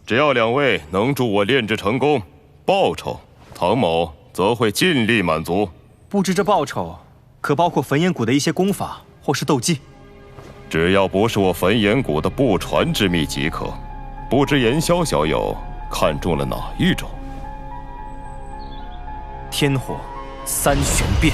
只要两位能助我炼制成功，报酬唐某则会尽力满足。不知这报酬可包括焚炎谷的一些功法或是斗技？只要不是我焚炎谷的不传之秘即可。不知言萧小友看中了哪一种？天火三玄变。